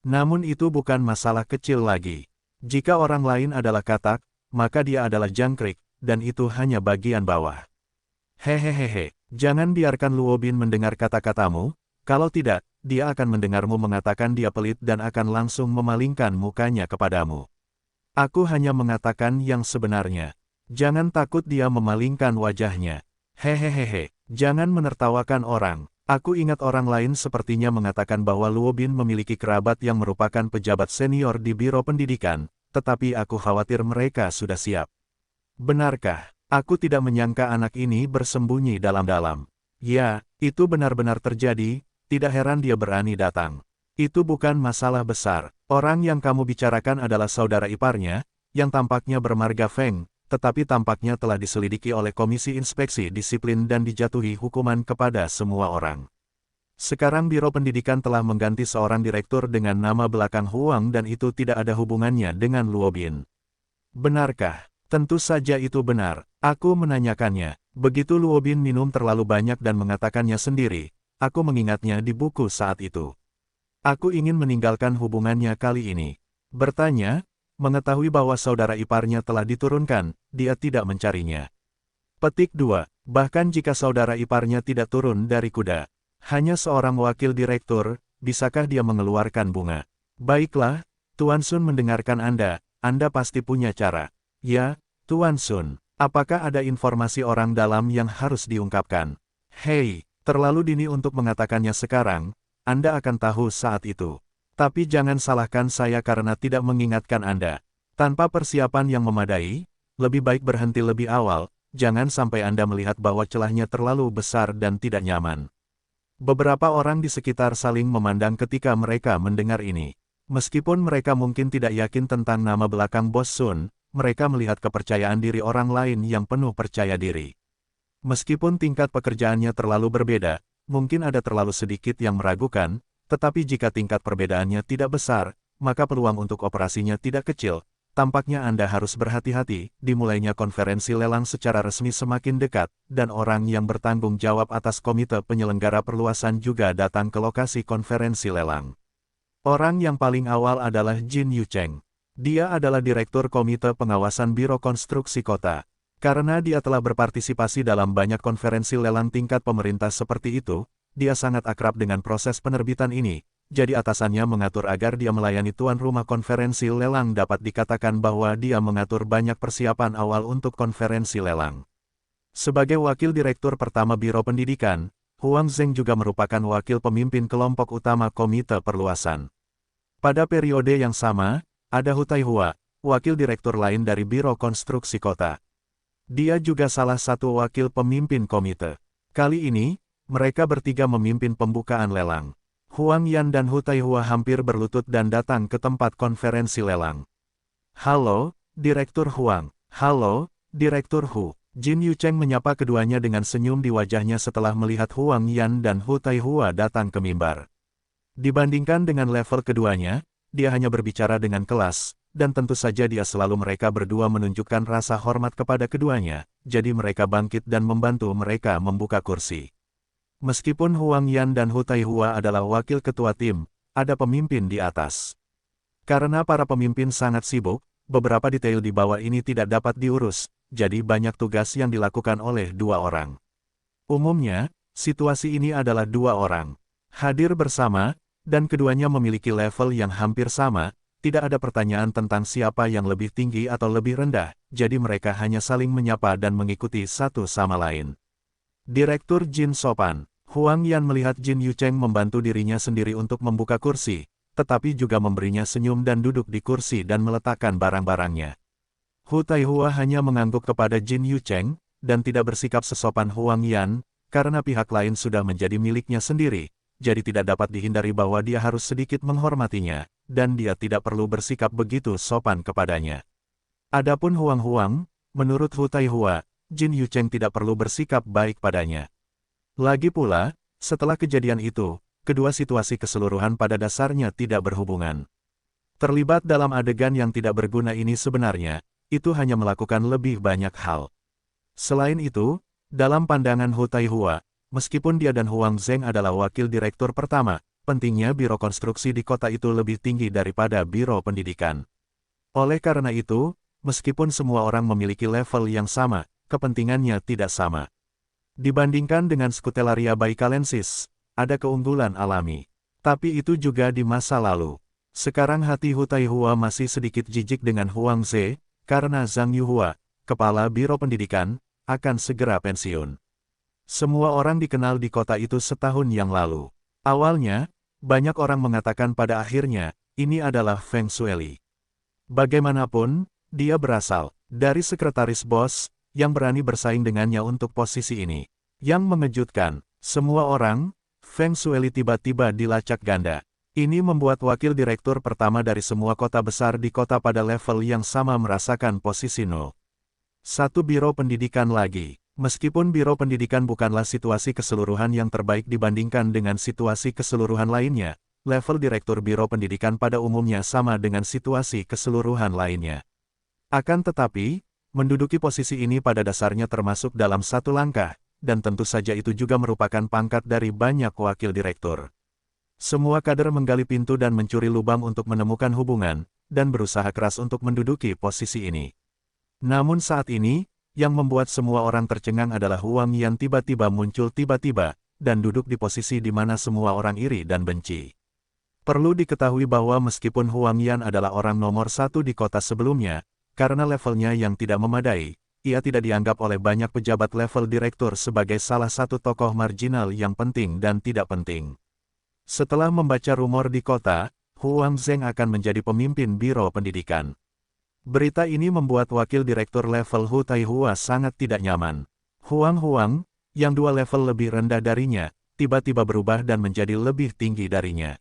Namun itu bukan masalah kecil lagi. Jika orang lain adalah katak, maka dia adalah jangkrik, dan itu hanya bagian bawah. Hehehehe, jangan biarkan Luo Bin mendengar kata-katamu, kalau tidak, dia akan mendengarmu mengatakan dia pelit dan akan langsung memalingkan mukanya kepadamu. Aku hanya mengatakan yang sebenarnya. Jangan takut dia memalingkan wajahnya. Hehehehe. Jangan menertawakan orang. Aku ingat orang lain sepertinya mengatakan bahwa Luo Bin memiliki kerabat yang merupakan pejabat senior di Biro Pendidikan, tetapi aku khawatir mereka sudah siap. Benarkah? Aku tidak menyangka anak ini bersembunyi dalam-dalam. Ya, itu benar-benar terjadi, tidak heran dia berani datang. Itu bukan masalah besar. Orang yang kamu bicarakan adalah saudara iparnya, yang tampaknya bermarga Feng, tetapi tampaknya telah diselidiki oleh Komisi Inspeksi Disiplin dan dijatuhi hukuman kepada semua orang. Sekarang Biro Pendidikan telah mengganti seorang direktur dengan nama belakang Huang dan itu tidak ada hubungannya dengan Luo Bin. Benarkah? Tentu saja itu benar. Aku menanyakannya. Begitu Luo Bin minum terlalu banyak dan mengatakannya sendiri, aku mengingatnya di buku saat itu. Aku ingin meninggalkan hubungannya kali ini. Bertanya, mengetahui bahwa saudara iparnya telah diturunkan, dia tidak mencarinya. Petik 2. Bahkan jika saudara iparnya tidak turun dari kuda, hanya seorang wakil direktur, bisakah dia mengeluarkan bunga? Baiklah, Tuan Sun mendengarkan Anda Anda pasti punya cara. Ya, Tuan Sun. Apakah ada informasi orang dalam yang harus diungkapkan? Hei, terlalu dini untuk mengatakannya sekarang, Anda akan tahu saat itu. Tapi jangan salahkan saya karena tidak mengingatkan Anda. Tanpa persiapan yang memadai, lebih baik berhenti lebih awal, jangan sampai Anda melihat bahwa celahnya terlalu besar dan tidak nyaman. Beberapa orang di sekitar saling memandang ketika mereka mendengar ini. Meskipun mereka mungkin tidak yakin tentang nama belakang Bos Sun, mereka melihat kepercayaan diri orang lain yang penuh percaya diri. Meskipun tingkat pekerjaannya terlalu berbeda, mungkin ada terlalu sedikit yang meragukan, tetapi jika tingkat perbedaannya tidak besar, maka peluang untuk operasinya tidak kecil. Tampaknya Anda harus berhati-hati, dimulainya konferensi lelang secara resmi semakin dekat, dan orang yang bertanggung jawab atas komite penyelenggara perluasan juga datang ke lokasi konferensi lelang. Orang yang paling awal adalah Jin Yucheng. Dia adalah Direktur Komite Pengawasan Biro Konstruksi Kota. Karena dia telah berpartisipasi dalam banyak konferensi lelang tingkat pemerintah seperti itu, dia sangat akrab dengan proses penerbitan ini, jadi atasannya mengatur agar dia melayani tuan rumah konferensi lelang dapat dikatakan bahwa dia mengatur banyak persiapan awal untuk konferensi lelang. Sebagai wakil direktur pertama Biro Pendidikan, Huang Zheng juga merupakan wakil pemimpin kelompok utama Komite Perluasan. Pada periode yang sama, ada Hu Taihua, wakil direktur lain dari Biro Konstruksi Kota. Dia juga salah satu wakil pemimpin komite. Kali ini, mereka bertiga memimpin pembukaan lelang. Huang Yan dan Hu Taihua hampir berlutut dan datang ke tempat konferensi lelang. Halo, Direktur Huang. Halo, Direktur Hu. Jin Yucheng menyapa keduanya dengan senyum di wajahnya setelah melihat Huang Yan dan Hu Taihua datang ke mimbar. Dibandingkan dengan level keduanya, dia hanya berbicara dengan kelas, dan tentu saja dia selalu mereka berdua menunjukkan rasa hormat kepada keduanya, jadi mereka bangkit dan membantu mereka membuka kursi. Meskipun Huang Yan dan Hu Taihua adalah wakil ketua tim, ada pemimpin di atas. Karena para pemimpin sangat sibuk, beberapa detail di bawah ini tidak dapat diurus, jadi banyak tugas yang dilakukan oleh dua orang. Umumnya, situasi ini adalah dua orang hadir bersama, dan keduanya memiliki level yang hampir sama, tidak ada pertanyaan tentang siapa yang lebih tinggi atau lebih rendah, jadi mereka hanya saling menyapa dan mengikuti satu sama lain. Direktur Jin sopan. Huang Yan melihat Jin Yucheng membantu dirinya sendiri untuk membuka kursi, tetapi juga memberinya senyum dan duduk di kursi dan meletakkan barang-barangnya. Hu Taihua hanya mengangguk kepada Jin Yucheng, dan tidak bersikap sesopan Huang Yan, karena pihak lain sudah menjadi miliknya sendiri, jadi tidak dapat dihindari bahwa dia harus sedikit menghormatinya, dan dia tidak perlu bersikap begitu sopan kepadanya. Adapun Huang, menurut Hu Taihua, Jin Yucheng tidak perlu bersikap baik padanya. Lagi pula, setelah kejadian itu, kedua situasi keseluruhan pada dasarnya tidak berhubungan. Terlibat dalam adegan yang tidak berguna ini sebenarnya, itu hanya melakukan lebih banyak hal. Selain itu, dalam pandangan Hu Taihua, meskipun dia dan Huang Zheng adalah wakil direktur pertama, pentingnya biro konstruksi di kota itu lebih tinggi daripada biro pendidikan. Oleh karena itu, meskipun semua orang memiliki level yang sama, kepentingannya tidak sama. Dibandingkan dengan Scutellaria Baikalensis, ada keunggulan alami. Tapi itu juga di masa lalu. Sekarang hati Hu Taihua masih sedikit jijik dengan Huang Ze, karena Zhang Yuhua, kepala biro pendidikan, akan segera pensiun. Semua orang dikenal di kota itu setahun yang lalu. Awalnya, banyak orang mengatakan pada akhirnya, ini adalah Feng Shueli. Bagaimanapun, dia berasal dari sekretaris bos, yang berani bersaing dengannya untuk posisi ini. Yang mengejutkan, semua orang, Feng Shueli tiba-tiba dilacak ganda. Ini membuat wakil direktur pertama dari semua kota besar di kota pada level yang sama merasakan posisi nol. Satu biro pendidikan lagi. Meskipun biro pendidikan bukanlah situasi keseluruhan yang terbaik dibandingkan dengan situasi keseluruhan lainnya, level direktur biro pendidikan pada umumnya sama dengan situasi keseluruhan lainnya. Akan tetapi, menduduki posisi ini pada dasarnya termasuk dalam satu langkah, dan tentu saja itu juga merupakan pangkat dari banyak wakil direktur. Semua kader menggali pintu dan mencuri lubang untuk menemukan hubungan, dan berusaha keras untuk menduduki posisi ini. Namun saat ini, yang membuat semua orang tercengang adalah Huang Yan tiba-tiba muncul tiba-tiba, dan duduk di posisi di mana semua orang iri dan benci. Perlu diketahui bahwa meskipun Huang Yan adalah orang nomor satu di kota sebelumnya, karena levelnya yang tidak memadai, ia tidak dianggap oleh banyak pejabat level direktur sebagai salah satu tokoh marginal yang penting dan tidak penting. Setelah membaca rumor di kota, Huang Zheng akan menjadi pemimpin Biro Pendidikan. Berita ini membuat wakil direktur level Hu Taihua sangat tidak nyaman. Huang, yang 2 level lebih rendah darinya, tiba-tiba berubah dan menjadi lebih tinggi darinya.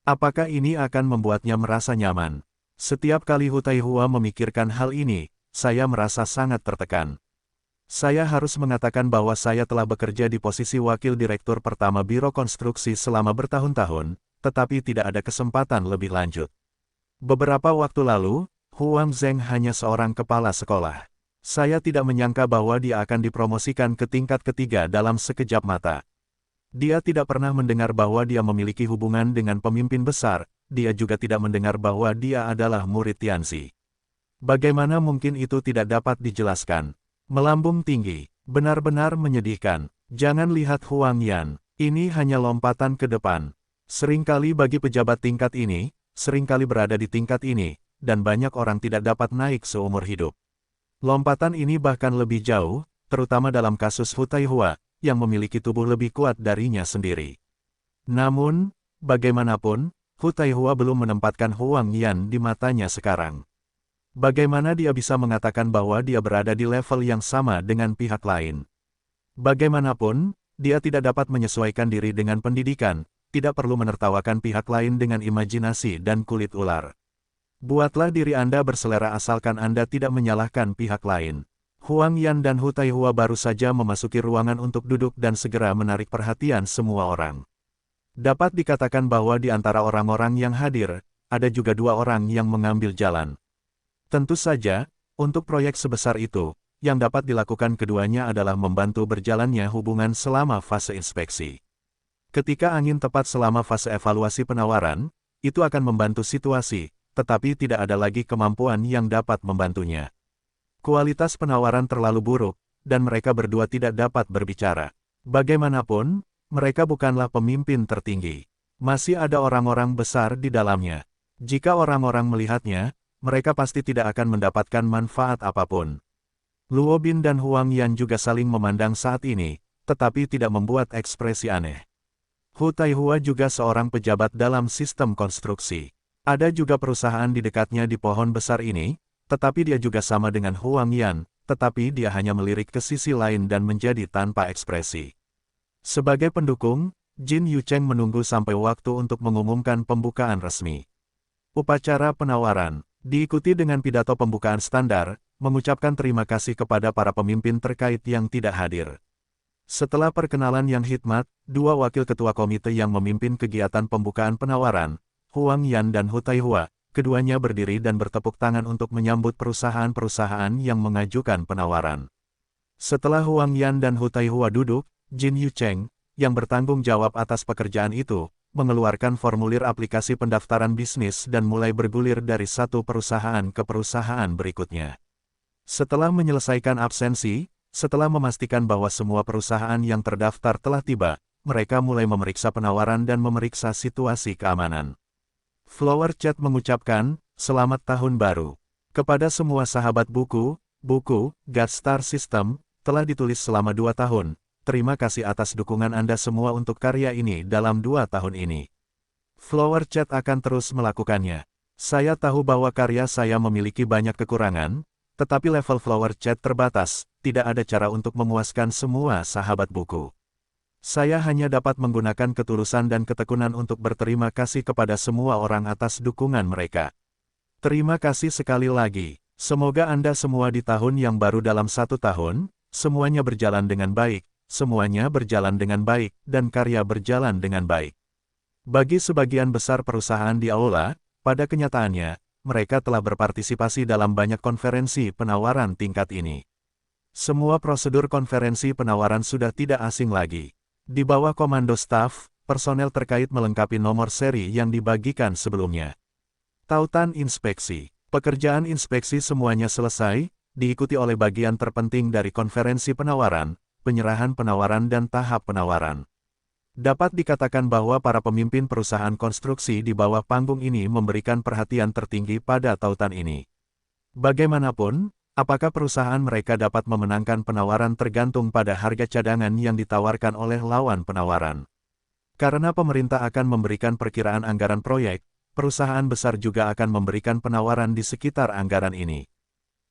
Apakah ini akan membuatnya merasa nyaman? Setiap kali Hu Taihua memikirkan hal ini, saya merasa sangat tertekan. Saya harus mengatakan bahwa saya telah bekerja di posisi wakil direktur pertama Biro Konstruksi selama bertahun-tahun, tetapi tidak ada kesempatan lebih lanjut. Beberapa waktu lalu, Huang Zheng hanya seorang kepala sekolah. Saya tidak menyangka bahwa dia akan dipromosikan ke tingkat ketiga dalam sekejap mata. Dia tidak pernah mendengar bahwa dia memiliki hubungan dengan pemimpin besar, dia juga tidak mendengar bahwa dia adalah murid Tianzi. Bagaimana mungkin itu tidak dapat dijelaskan? Melambung tinggi, benar-benar menyedihkan. Jangan lihat Huang Yan, ini hanya lompatan ke depan. Seringkali bagi pejabat tingkat ini, seringkali berada di tingkat ini, dan banyak orang tidak dapat naik seumur hidup. Lompatan ini bahkan lebih jauh, terutama dalam kasus Hu Taihua, yang memiliki tubuh lebih kuat darinya sendiri. Namun, bagaimanapun, Hu Taihua belum menempatkan Huang Yan di matanya sekarang. Bagaimana dia bisa mengatakan bahwa dia berada di level yang sama dengan pihak lain? Bagaimanapun, dia tidak dapat menyesuaikan diri dengan pendidikan, tidak perlu menertawakan pihak lain dengan imajinasi dan kulit ular. Buatlah diri Anda berselera asalkan Anda tidak menyalahkan pihak lain. Huang Yan dan Hu Taihua baru saja memasuki ruangan untuk duduk dan segera menarik perhatian semua orang. Dapat dikatakan bahwa di antara orang-orang yang hadir, ada juga 2 orang yang mengambil jalan. Tentu saja, untuk proyek sebesar itu, yang dapat dilakukan keduanya adalah membantu berjalannya hubungan selama fase inspeksi. Ketika angin tepat selama fase evaluasi penawaran, itu akan membantu situasi, tetapi tidak ada lagi kemampuan yang dapat membantunya. Kualitas penawaran terlalu buruk, dan mereka berdua tidak dapat berbicara. Bagaimanapun, mereka bukanlah pemimpin tertinggi. Masih ada orang-orang besar di dalamnya. Jika orang-orang melihatnya, mereka pasti tidak akan mendapatkan manfaat apapun. Luo Bin dan Huang Yan juga saling memandang saat ini, tetapi tidak membuat ekspresi aneh. Hu Taihua juga seorang pejabat dalam sistem konstruksi. Ada juga perusahaan di dekatnya di pohon besar ini, tetapi dia juga sama dengan Huang Yan, tetapi dia hanya melirik ke sisi lain dan menjadi tanpa ekspresi. Sebagai pendukung, Jin Yucheng menunggu sampai waktu untuk mengumumkan pembukaan resmi. Upacara penawaran diikuti dengan pidato pembukaan standar, mengucapkan terima kasih kepada para pemimpin terkait yang tidak hadir. Setelah perkenalan yang hikmat, 2 wakil ketua komite yang memimpin kegiatan pembukaan penawaran, Huang Yan dan Hu Taihua, keduanya berdiri dan bertepuk tangan untuk menyambut perusahaan-perusahaan yang mengajukan penawaran. Setelah Huang Yan dan Hu Taihua duduk, Jin Yucheng, yang bertanggung jawab atas pekerjaan itu, mengeluarkan formulir aplikasi pendaftaran bisnis dan mulai bergulir dari satu perusahaan ke perusahaan berikutnya. Setelah menyelesaikan absensi, setelah memastikan bahwa semua perusahaan yang terdaftar telah tiba, mereka mulai memeriksa penawaran dan memeriksa situasi keamanan. Flower Chat mengucapkan, "Selamat Tahun Baru." Kepada semua sahabat buku God Star System, telah ditulis selama 2 tahun. Terima kasih atas dukungan Anda semua untuk karya ini dalam 2 tahun ini. Flower Chat akan terus melakukannya. Saya tahu bahwa karya saya memiliki banyak kekurangan, tetapi level Flower Chat terbatas, tidak ada cara untuk memuaskan semua sahabat buku. Saya hanya dapat menggunakan ketulusan dan ketekunan untuk berterima kasih kepada semua orang atas dukungan mereka. Terima kasih sekali lagi. Semoga Anda semua di tahun yang baru dalam 1 tahun, semuanya berjalan dengan baik, semuanya berjalan dengan baik, dan karya berjalan dengan baik. Bagi sebagian besar perusahaan di Aula, pada kenyataannya, mereka telah berpartisipasi dalam banyak konferensi penawaran tingkat ini. Semua prosedur konferensi penawaran sudah tidak asing lagi. Di bawah komando staf, personel terkait melengkapi nomor seri yang dibagikan sebelumnya. Tautan inspeksi. Pekerjaan inspeksi semuanya selesai, diikuti oleh bagian terpenting dari konferensi penawaran, penyerahan penawaran dan tahap penawaran. Dapat dikatakan bahwa para pemimpin perusahaan konstruksi di bawah panggung ini memberikan perhatian tertinggi pada tautan ini. Bagaimanapun, apakah perusahaan mereka dapat memenangkan penawaran tergantung pada harga cadangan yang ditawarkan oleh lawan penawaran. Karena pemerintah akan memberikan perkiraan anggaran proyek, perusahaan besar juga akan memberikan penawaran di sekitar anggaran ini.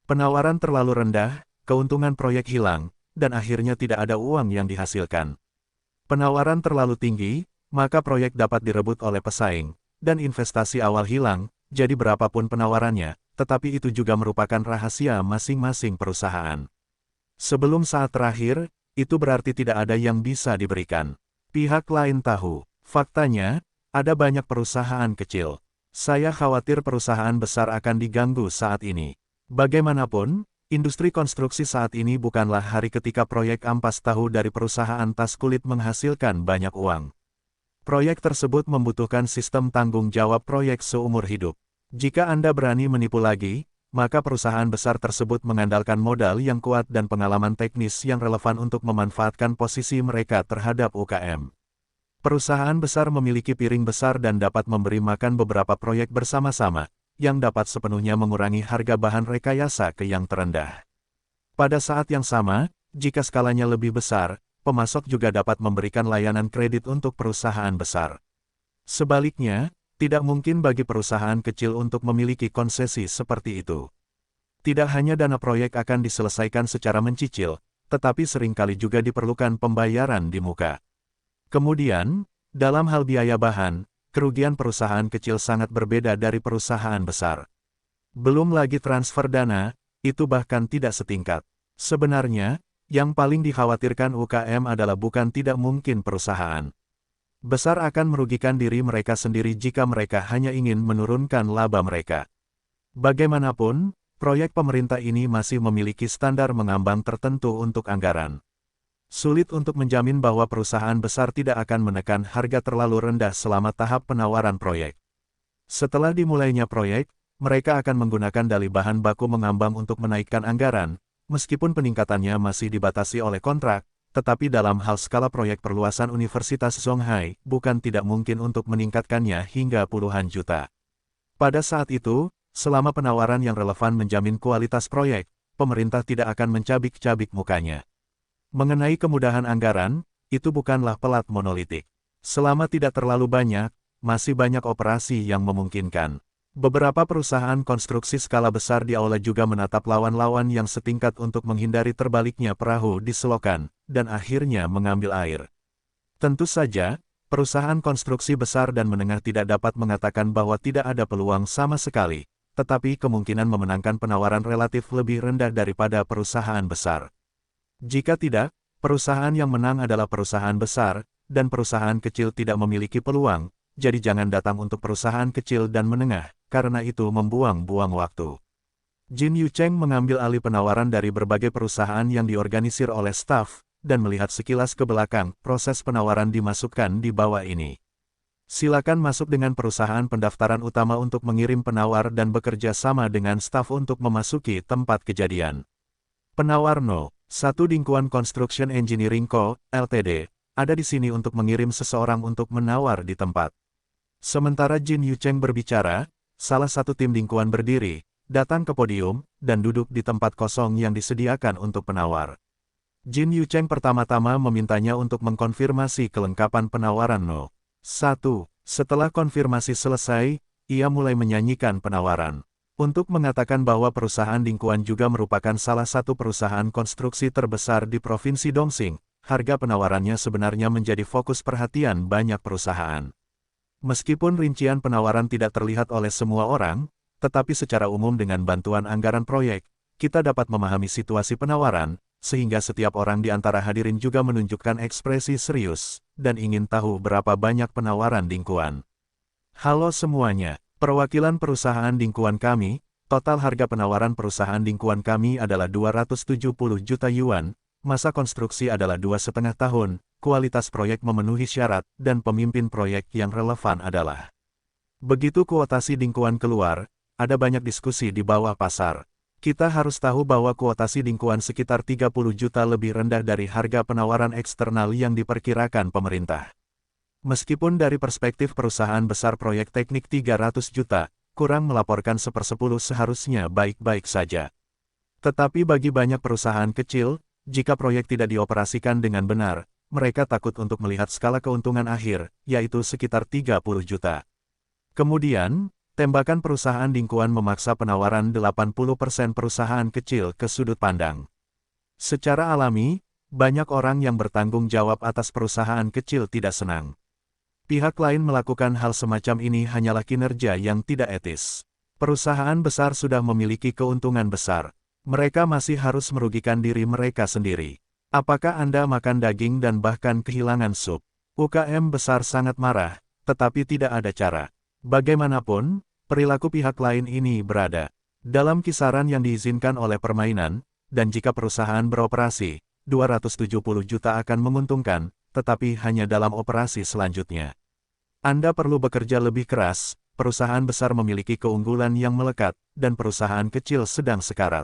Penawaran terlalu rendah, keuntungan proyek hilang, dan akhirnya tidak ada uang yang dihasilkan. Penawaran terlalu tinggi, maka proyek dapat direbut oleh pesaing, dan investasi awal hilang, jadi berapapun penawarannya, tetapi itu juga merupakan rahasia masing-masing perusahaan. Sebelum saat terakhir, itu berarti tidak ada yang bisa diberikan. Pihak lain tahu, faktanya, ada banyak perusahaan kecil. Saya khawatir perusahaan besar akan diganggu saat ini. Bagaimanapun, industri konstruksi saat ini bukanlah hari ketika proyek ampas tahu dari perusahaan tas kulit menghasilkan banyak uang. Proyek tersebut membutuhkan sistem tanggung jawab proyek seumur hidup. Jika Anda berani menipu lagi, maka perusahaan besar tersebut mengandalkan modal yang kuat dan pengalaman teknis yang relevan untuk memanfaatkan posisi mereka terhadap UKM. Perusahaan besar memiliki piring besar dan dapat memberi makan beberapa proyek bersama-sama, yang dapat sepenuhnya mengurangi harga bahan rekayasa ke yang terendah. Pada saat yang sama, jika skalanya lebih besar, pemasok juga dapat memberikan layanan kredit untuk perusahaan besar. Sebaliknya, tidak mungkin bagi perusahaan kecil untuk memiliki konsesi seperti itu. Tidak hanya dana proyek akan diselesaikan secara mencicil, tetapi seringkali juga diperlukan pembayaran di muka. Kemudian, dalam hal biaya bahan, kerugian perusahaan kecil sangat berbeda dari perusahaan besar. Belum lagi transfer dana, itu bahkan tidak setingkat. Sebenarnya, yang paling dikhawatirkan UKM adalah bukan tidak mungkin perusahaan besar akan merugikan diri mereka sendiri jika mereka hanya ingin menurunkan laba mereka. Bagaimanapun, proyek pemerintah ini masih memiliki standar mengambang tertentu untuk anggaran. Sulit untuk menjamin bahwa perusahaan besar tidak akan menekan harga terlalu rendah selama tahap penawaran proyek. Setelah dimulainya proyek, mereka akan menggunakan dalih bahan baku mengambang untuk menaikkan anggaran, meskipun peningkatannya masih dibatasi oleh kontrak, tetapi dalam hal skala proyek perluasan Universitas Zhonghai, bukan tidak mungkin untuk meningkatkannya hingga puluhan juta. Pada saat itu, selama penawaran yang relevan menjamin kualitas proyek, pemerintah tidak akan mencabik-cabik mukanya. Mengenai kemudahan anggaran, itu bukanlah pelat monolitik. Selama tidak terlalu banyak, masih banyak operasi yang memungkinkan. Beberapa perusahaan konstruksi skala besar di Aula juga menatap lawan-lawan yang setingkat untuk menghindari terbaliknya perahu di selokan, dan akhirnya mengambil air. Tentu saja, perusahaan konstruksi besar dan menengah tidak dapat mengatakan bahwa tidak ada peluang sama sekali, tetapi kemungkinan memenangkan penawaran relatif lebih rendah daripada perusahaan besar. Jika tidak, perusahaan yang menang adalah perusahaan besar, dan perusahaan kecil tidak memiliki peluang, jadi jangan datang untuk perusahaan kecil dan menengah, karena itu membuang-buang waktu. Jin Yucheng mengambil alih penawaran dari berbagai perusahaan yang diorganisir oleh staf, dan melihat sekilas ke belakang, proses penawaran dimasukkan di bawah ini. Silakan masuk dengan perusahaan pendaftaran utama untuk mengirim penawar dan bekerja sama dengan staf untuk memasuki tempat kejadian. Penawar 1 Dingguan Construction Engineering Co., Ltd., ada di sini untuk mengirim seseorang untuk menawar di tempat. Sementara Jin Yucheng berbicara, salah satu tim Dingguan berdiri, datang ke podium, dan duduk di tempat kosong yang disediakan untuk penawar. Jin Yucheng pertama-tama memintanya untuk mengkonfirmasi kelengkapan penawaran 1. Setelah konfirmasi selesai, ia mulai menyanyikan penawaran. Untuk mengatakan bahwa perusahaan Dingguan juga merupakan salah satu perusahaan konstruksi terbesar di Provinsi Dongxing, harga penawarannya sebenarnya menjadi fokus perhatian banyak perusahaan. Meskipun rincian penawaran tidak terlihat oleh semua orang, tetapi secara umum dengan bantuan anggaran proyek, kita dapat memahami situasi penawaran, sehingga setiap orang di antara hadirin juga menunjukkan ekspresi serius, dan ingin tahu berapa banyak penawaran Dingguan. Halo semuanya. Perwakilan perusahaan Dingguan kami, total harga penawaran perusahaan Dingguan kami adalah 270 juta yuan, masa konstruksi adalah 2,5 tahun, kualitas proyek memenuhi syarat, dan pemimpin proyek yang relevan adalah. Begitu kuotasi Dingguan keluar, ada banyak diskusi di bawah pasar. Kita harus tahu bahwa kuotasi Dingguan sekitar 30 juta lebih rendah dari harga penawaran eksternal yang diperkirakan pemerintah. Meskipun dari perspektif perusahaan besar proyek teknik 300 juta, kurang melaporkan 1/10 seharusnya baik-baik saja. Tetapi bagi banyak perusahaan kecil, jika proyek tidak dioperasikan dengan benar, mereka takut untuk melihat skala keuntungan akhir, yaitu sekitar 30 juta. Kemudian, tembakan perusahaan Dingkuan memaksa penawaran 80% perusahaan kecil ke sudut pandang. Secara alami, banyak orang yang bertanggung jawab atas perusahaan kecil tidak senang. Pihak lain melakukan hal semacam ini hanyalah kinerja yang tidak etis. Perusahaan besar sudah memiliki keuntungan besar. Mereka masih harus merugikan diri mereka sendiri. Apakah Anda makan daging dan bahkan kehilangan sup? UKM besar sangat marah, tetapi tidak ada cara. Bagaimanapun, perilaku pihak lain ini berada dalam kisaran yang diizinkan oleh permainan, dan jika perusahaan beroperasi, 270 juta akan menguntungkan, tetapi hanya dalam operasi selanjutnya. Anda perlu bekerja lebih keras, perusahaan besar memiliki keunggulan yang melekat, dan perusahaan kecil sedang sekarat.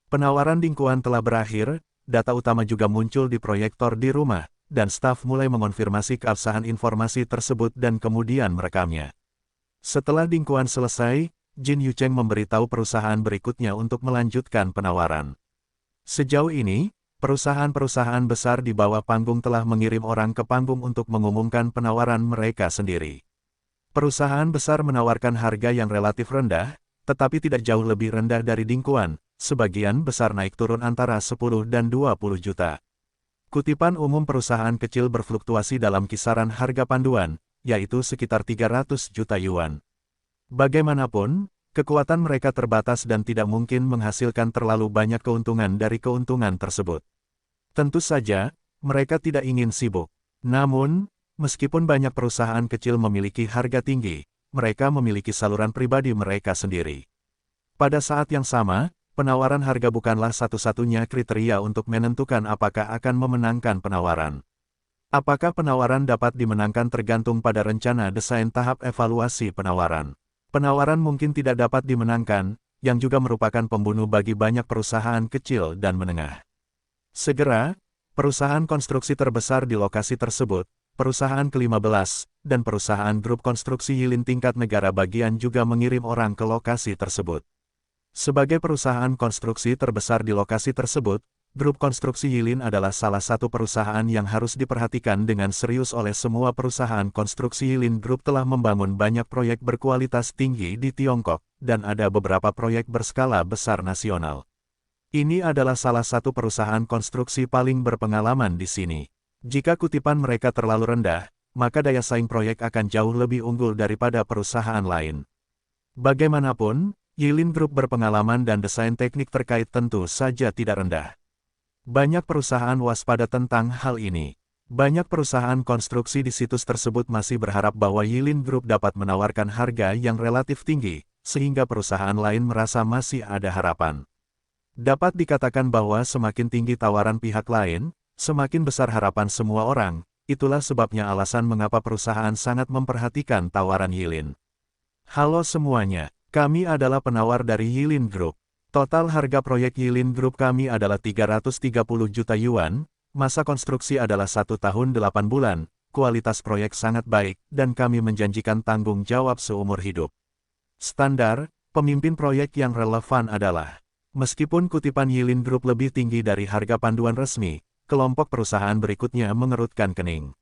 Penawaran Dingkuan telah berakhir, data utama juga muncul di proyektor di rumah, dan staf mulai mengonfirmasi keabsahan informasi tersebut dan kemudian merekamnya. Setelah Dingkuan selesai, Jin Yucheng memberitahu perusahaan berikutnya untuk melanjutkan penawaran. Sejauh ini, perusahaan-perusahaan besar di bawah panggung telah mengirim orang ke panggung untuk mengumumkan penawaran mereka sendiri. Perusahaan besar menawarkan harga yang relatif rendah, tetapi tidak jauh lebih rendah dari Dingkuan, sebagian besar naik turun antara 10 dan 20 juta. Kutipan umum perusahaan kecil berfluktuasi dalam kisaran harga panduan, yaitu sekitar 300 juta yuan. Bagaimanapun, kekuatan mereka terbatas dan tidak mungkin menghasilkan terlalu banyak keuntungan dari keuntungan tersebut. Tentu saja, mereka tidak ingin sibuk. Namun, meskipun banyak perusahaan kecil memiliki harga tinggi, mereka memiliki saluran pribadi mereka sendiri. Pada saat yang sama, penawaran harga bukanlah satu-satunya kriteria untuk menentukan apakah akan memenangkan penawaran. Apakah penawaran dapat dimenangkan tergantung pada rencana desain tahap evaluasi penawaran. Penawaran mungkin tidak dapat dimenangkan, yang juga merupakan pembunuh bagi banyak perusahaan kecil dan menengah. Segera, perusahaan konstruksi terbesar di lokasi tersebut, perusahaan ke-15, dan perusahaan grup konstruksi Yilin tingkat negara bagian juga mengirim orang ke lokasi tersebut. Sebagai perusahaan konstruksi terbesar di lokasi tersebut, grup konstruksi Yilin adalah salah satu perusahaan yang harus diperhatikan dengan serius oleh semua perusahaan konstruksi. Yilin Group telah membangun banyak proyek berkualitas tinggi di Tiongkok, dan ada beberapa proyek berskala besar nasional. Ini adalah salah satu perusahaan konstruksi paling berpengalaman di sini. Jika kutipan mereka terlalu rendah, maka daya saing proyek akan jauh lebih unggul daripada perusahaan lain. Bagaimanapun, Yilin Group berpengalaman dan desain teknik terkait tentu saja tidak rendah. Banyak perusahaan waspada tentang hal ini. Banyak perusahaan konstruksi di situs tersebut masih berharap bahwa Yilin Group dapat menawarkan harga yang relatif tinggi, sehingga perusahaan lain merasa masih ada harapan. Dapat dikatakan bahwa semakin tinggi tawaran pihak lain, semakin besar harapan semua orang. Itulah sebabnya alasan mengapa perusahaan sangat memperhatikan tawaran Yilin. Halo semuanya, kami adalah penawar dari Yilin Group. Total harga proyek Yilin Group kami adalah 330 juta yuan, masa konstruksi adalah 1 tahun 8 bulan, kualitas proyek sangat baik, dan kami menjanjikan tanggung jawab seumur hidup. Standar, pemimpin proyek yang relevan adalah, meskipun kutipan Yilin Group lebih tinggi dari harga panduan resmi, kelompok perusahaan berikutnya mengerutkan kening.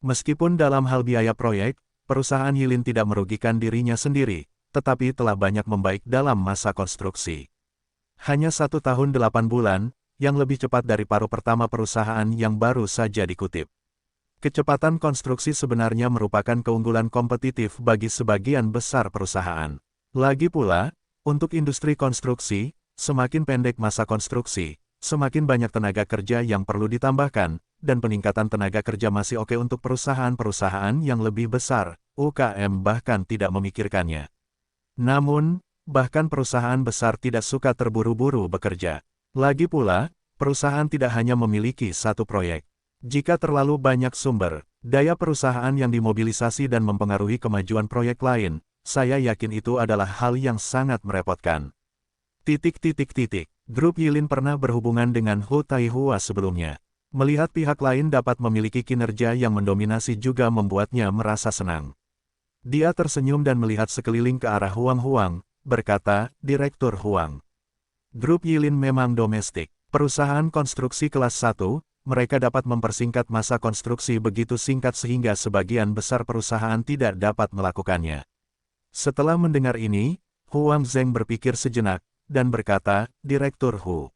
Meskipun dalam hal biaya proyek, perusahaan Yilin tidak merugikan dirinya sendiri, tetapi telah banyak membaik dalam masa konstruksi. Hanya 1 tahun 8 bulan, yang lebih cepat dari paruh pertama perusahaan yang baru saja dikutip. Kecepatan konstruksi sebenarnya merupakan keunggulan kompetitif bagi sebagian besar perusahaan. Lagi pula, untuk industri konstruksi, semakin pendek masa konstruksi, semakin banyak tenaga kerja yang perlu ditambahkan, dan peningkatan tenaga kerja masih oke untuk perusahaan-perusahaan yang lebih besar, UKM bahkan tidak memikirkannya. Namun, bahkan perusahaan besar tidak suka terburu-buru bekerja. Lagi pula, perusahaan tidak hanya memiliki satu proyek. Jika terlalu banyak sumber daya perusahaan yang dimobilisasi dan mempengaruhi kemajuan proyek lain, saya yakin itu adalah hal yang sangat merepotkan. Grup Yilin pernah berhubungan dengan Hu Taihua sebelumnya. Melihat pihak lain dapat memiliki kinerja yang mendominasi juga membuatnya merasa senang. Dia tersenyum dan melihat sekeliling ke arah Huang, berkata, Direktur Huang. Grup Yilin memang domestik. Perusahaan konstruksi kelas 1, mereka dapat mempersingkat masa konstruksi begitu singkat sehingga sebagian besar perusahaan tidak dapat melakukannya. Setelah mendengar ini, Huang Zheng berpikir sejenak, dan berkata, Direktur Hu.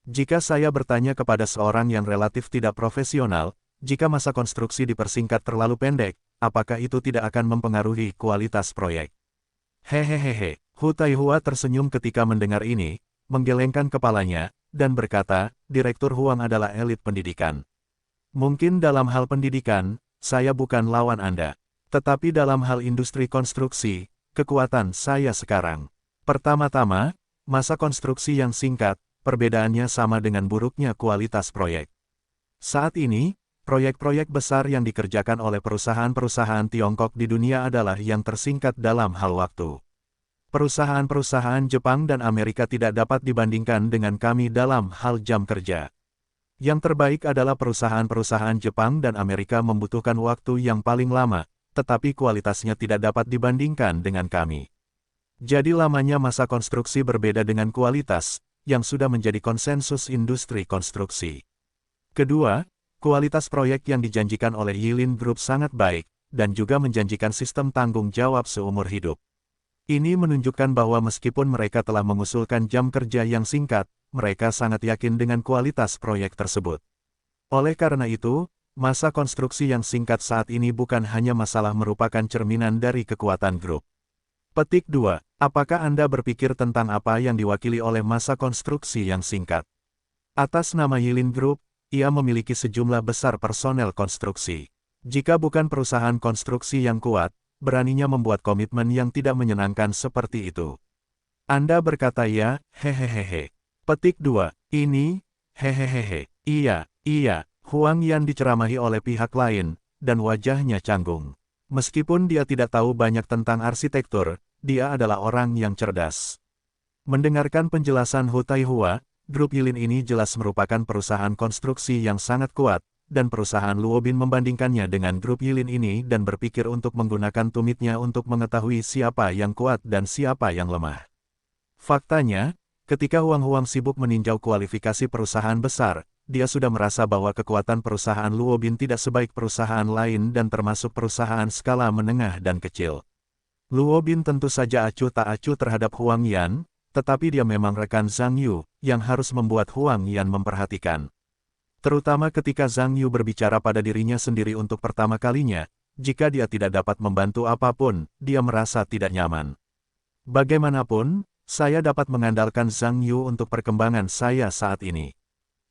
Jika saya bertanya kepada seorang yang relatif tidak profesional, jika masa konstruksi dipersingkat terlalu pendek, apakah itu tidak akan mempengaruhi kualitas proyek? Hehehehe, Hu Taihua tersenyum ketika mendengar ini, menggelengkan kepalanya, dan berkata, Direktur Huang adalah elit pendidikan. Mungkin dalam hal pendidikan, saya bukan lawan Anda. Tetapi dalam hal industri konstruksi, kekuatan saya sekarang. Pertama-tama, masa konstruksi yang singkat, perbedaannya sama dengan buruknya kualitas proyek. Saat ini, proyek-proyek besar yang dikerjakan oleh perusahaan-perusahaan Tiongkok di dunia adalah yang tersingkat dalam hal waktu. Perusahaan-perusahaan Jepang dan Amerika tidak dapat dibandingkan dengan kami dalam hal jam kerja. Yang terbaik adalah perusahaan-perusahaan Jepang dan Amerika membutuhkan waktu yang paling lama, tetapi kualitasnya tidak dapat dibandingkan dengan kami. Jadi lamanya masa konstruksi berbeda dengan kualitas, yang sudah menjadi konsensus industri konstruksi. Kedua, kualitas proyek yang dijanjikan oleh Yilin Group sangat baik, dan juga menjanjikan sistem tanggung jawab seumur hidup. Ini menunjukkan bahwa meskipun mereka telah mengusulkan jam kerja yang singkat, mereka sangat yakin dengan kualitas proyek tersebut. Oleh karena itu, masa konstruksi yang singkat saat ini bukan hanya masalah merupakan cerminan dari kekuatan grup. Petik 2. Apakah Anda berpikir tentang apa yang diwakili oleh masa konstruksi yang singkat? Atas nama Yilin Group, ia memiliki sejumlah besar personel konstruksi. Jika bukan perusahaan konstruksi yang kuat, beraninya membuat komitmen yang tidak menyenangkan seperti itu. Anda berkata ya, hehehehe. Petik 2. Ini, hehehehe. Iya. Huang Yan diceramahi oleh pihak lain, dan wajahnya canggung. Meskipun dia tidak tahu banyak tentang arsitektur, dia adalah orang yang cerdas. Mendengarkan penjelasan Hu Taihua, Grup Yilin ini jelas merupakan perusahaan konstruksi yang sangat kuat, dan perusahaan Luobin membandingkannya dengan Grup Yilin ini dan berpikir untuk menggunakan tumitnya untuk mengetahui siapa yang kuat dan siapa yang lemah. Faktanya, ketika Huang sibuk meninjau kualifikasi perusahaan besar, dia sudah merasa bahwa kekuatan perusahaan Luobin tidak sebaik perusahaan lain dan termasuk perusahaan skala menengah dan kecil. Luobin tentu saja acuh tak acuh terhadap Huang Yan, tetapi dia memang rekan Zhang Yu, yang harus membuat Huang Yan memperhatikan. Terutama ketika Zhang Yu berbicara pada dirinya sendiri untuk pertama kalinya, jika dia tidak dapat membantu apapun, dia merasa tidak nyaman. Bagaimanapun, saya dapat mengandalkan Zhang Yu untuk perkembangan saya saat ini.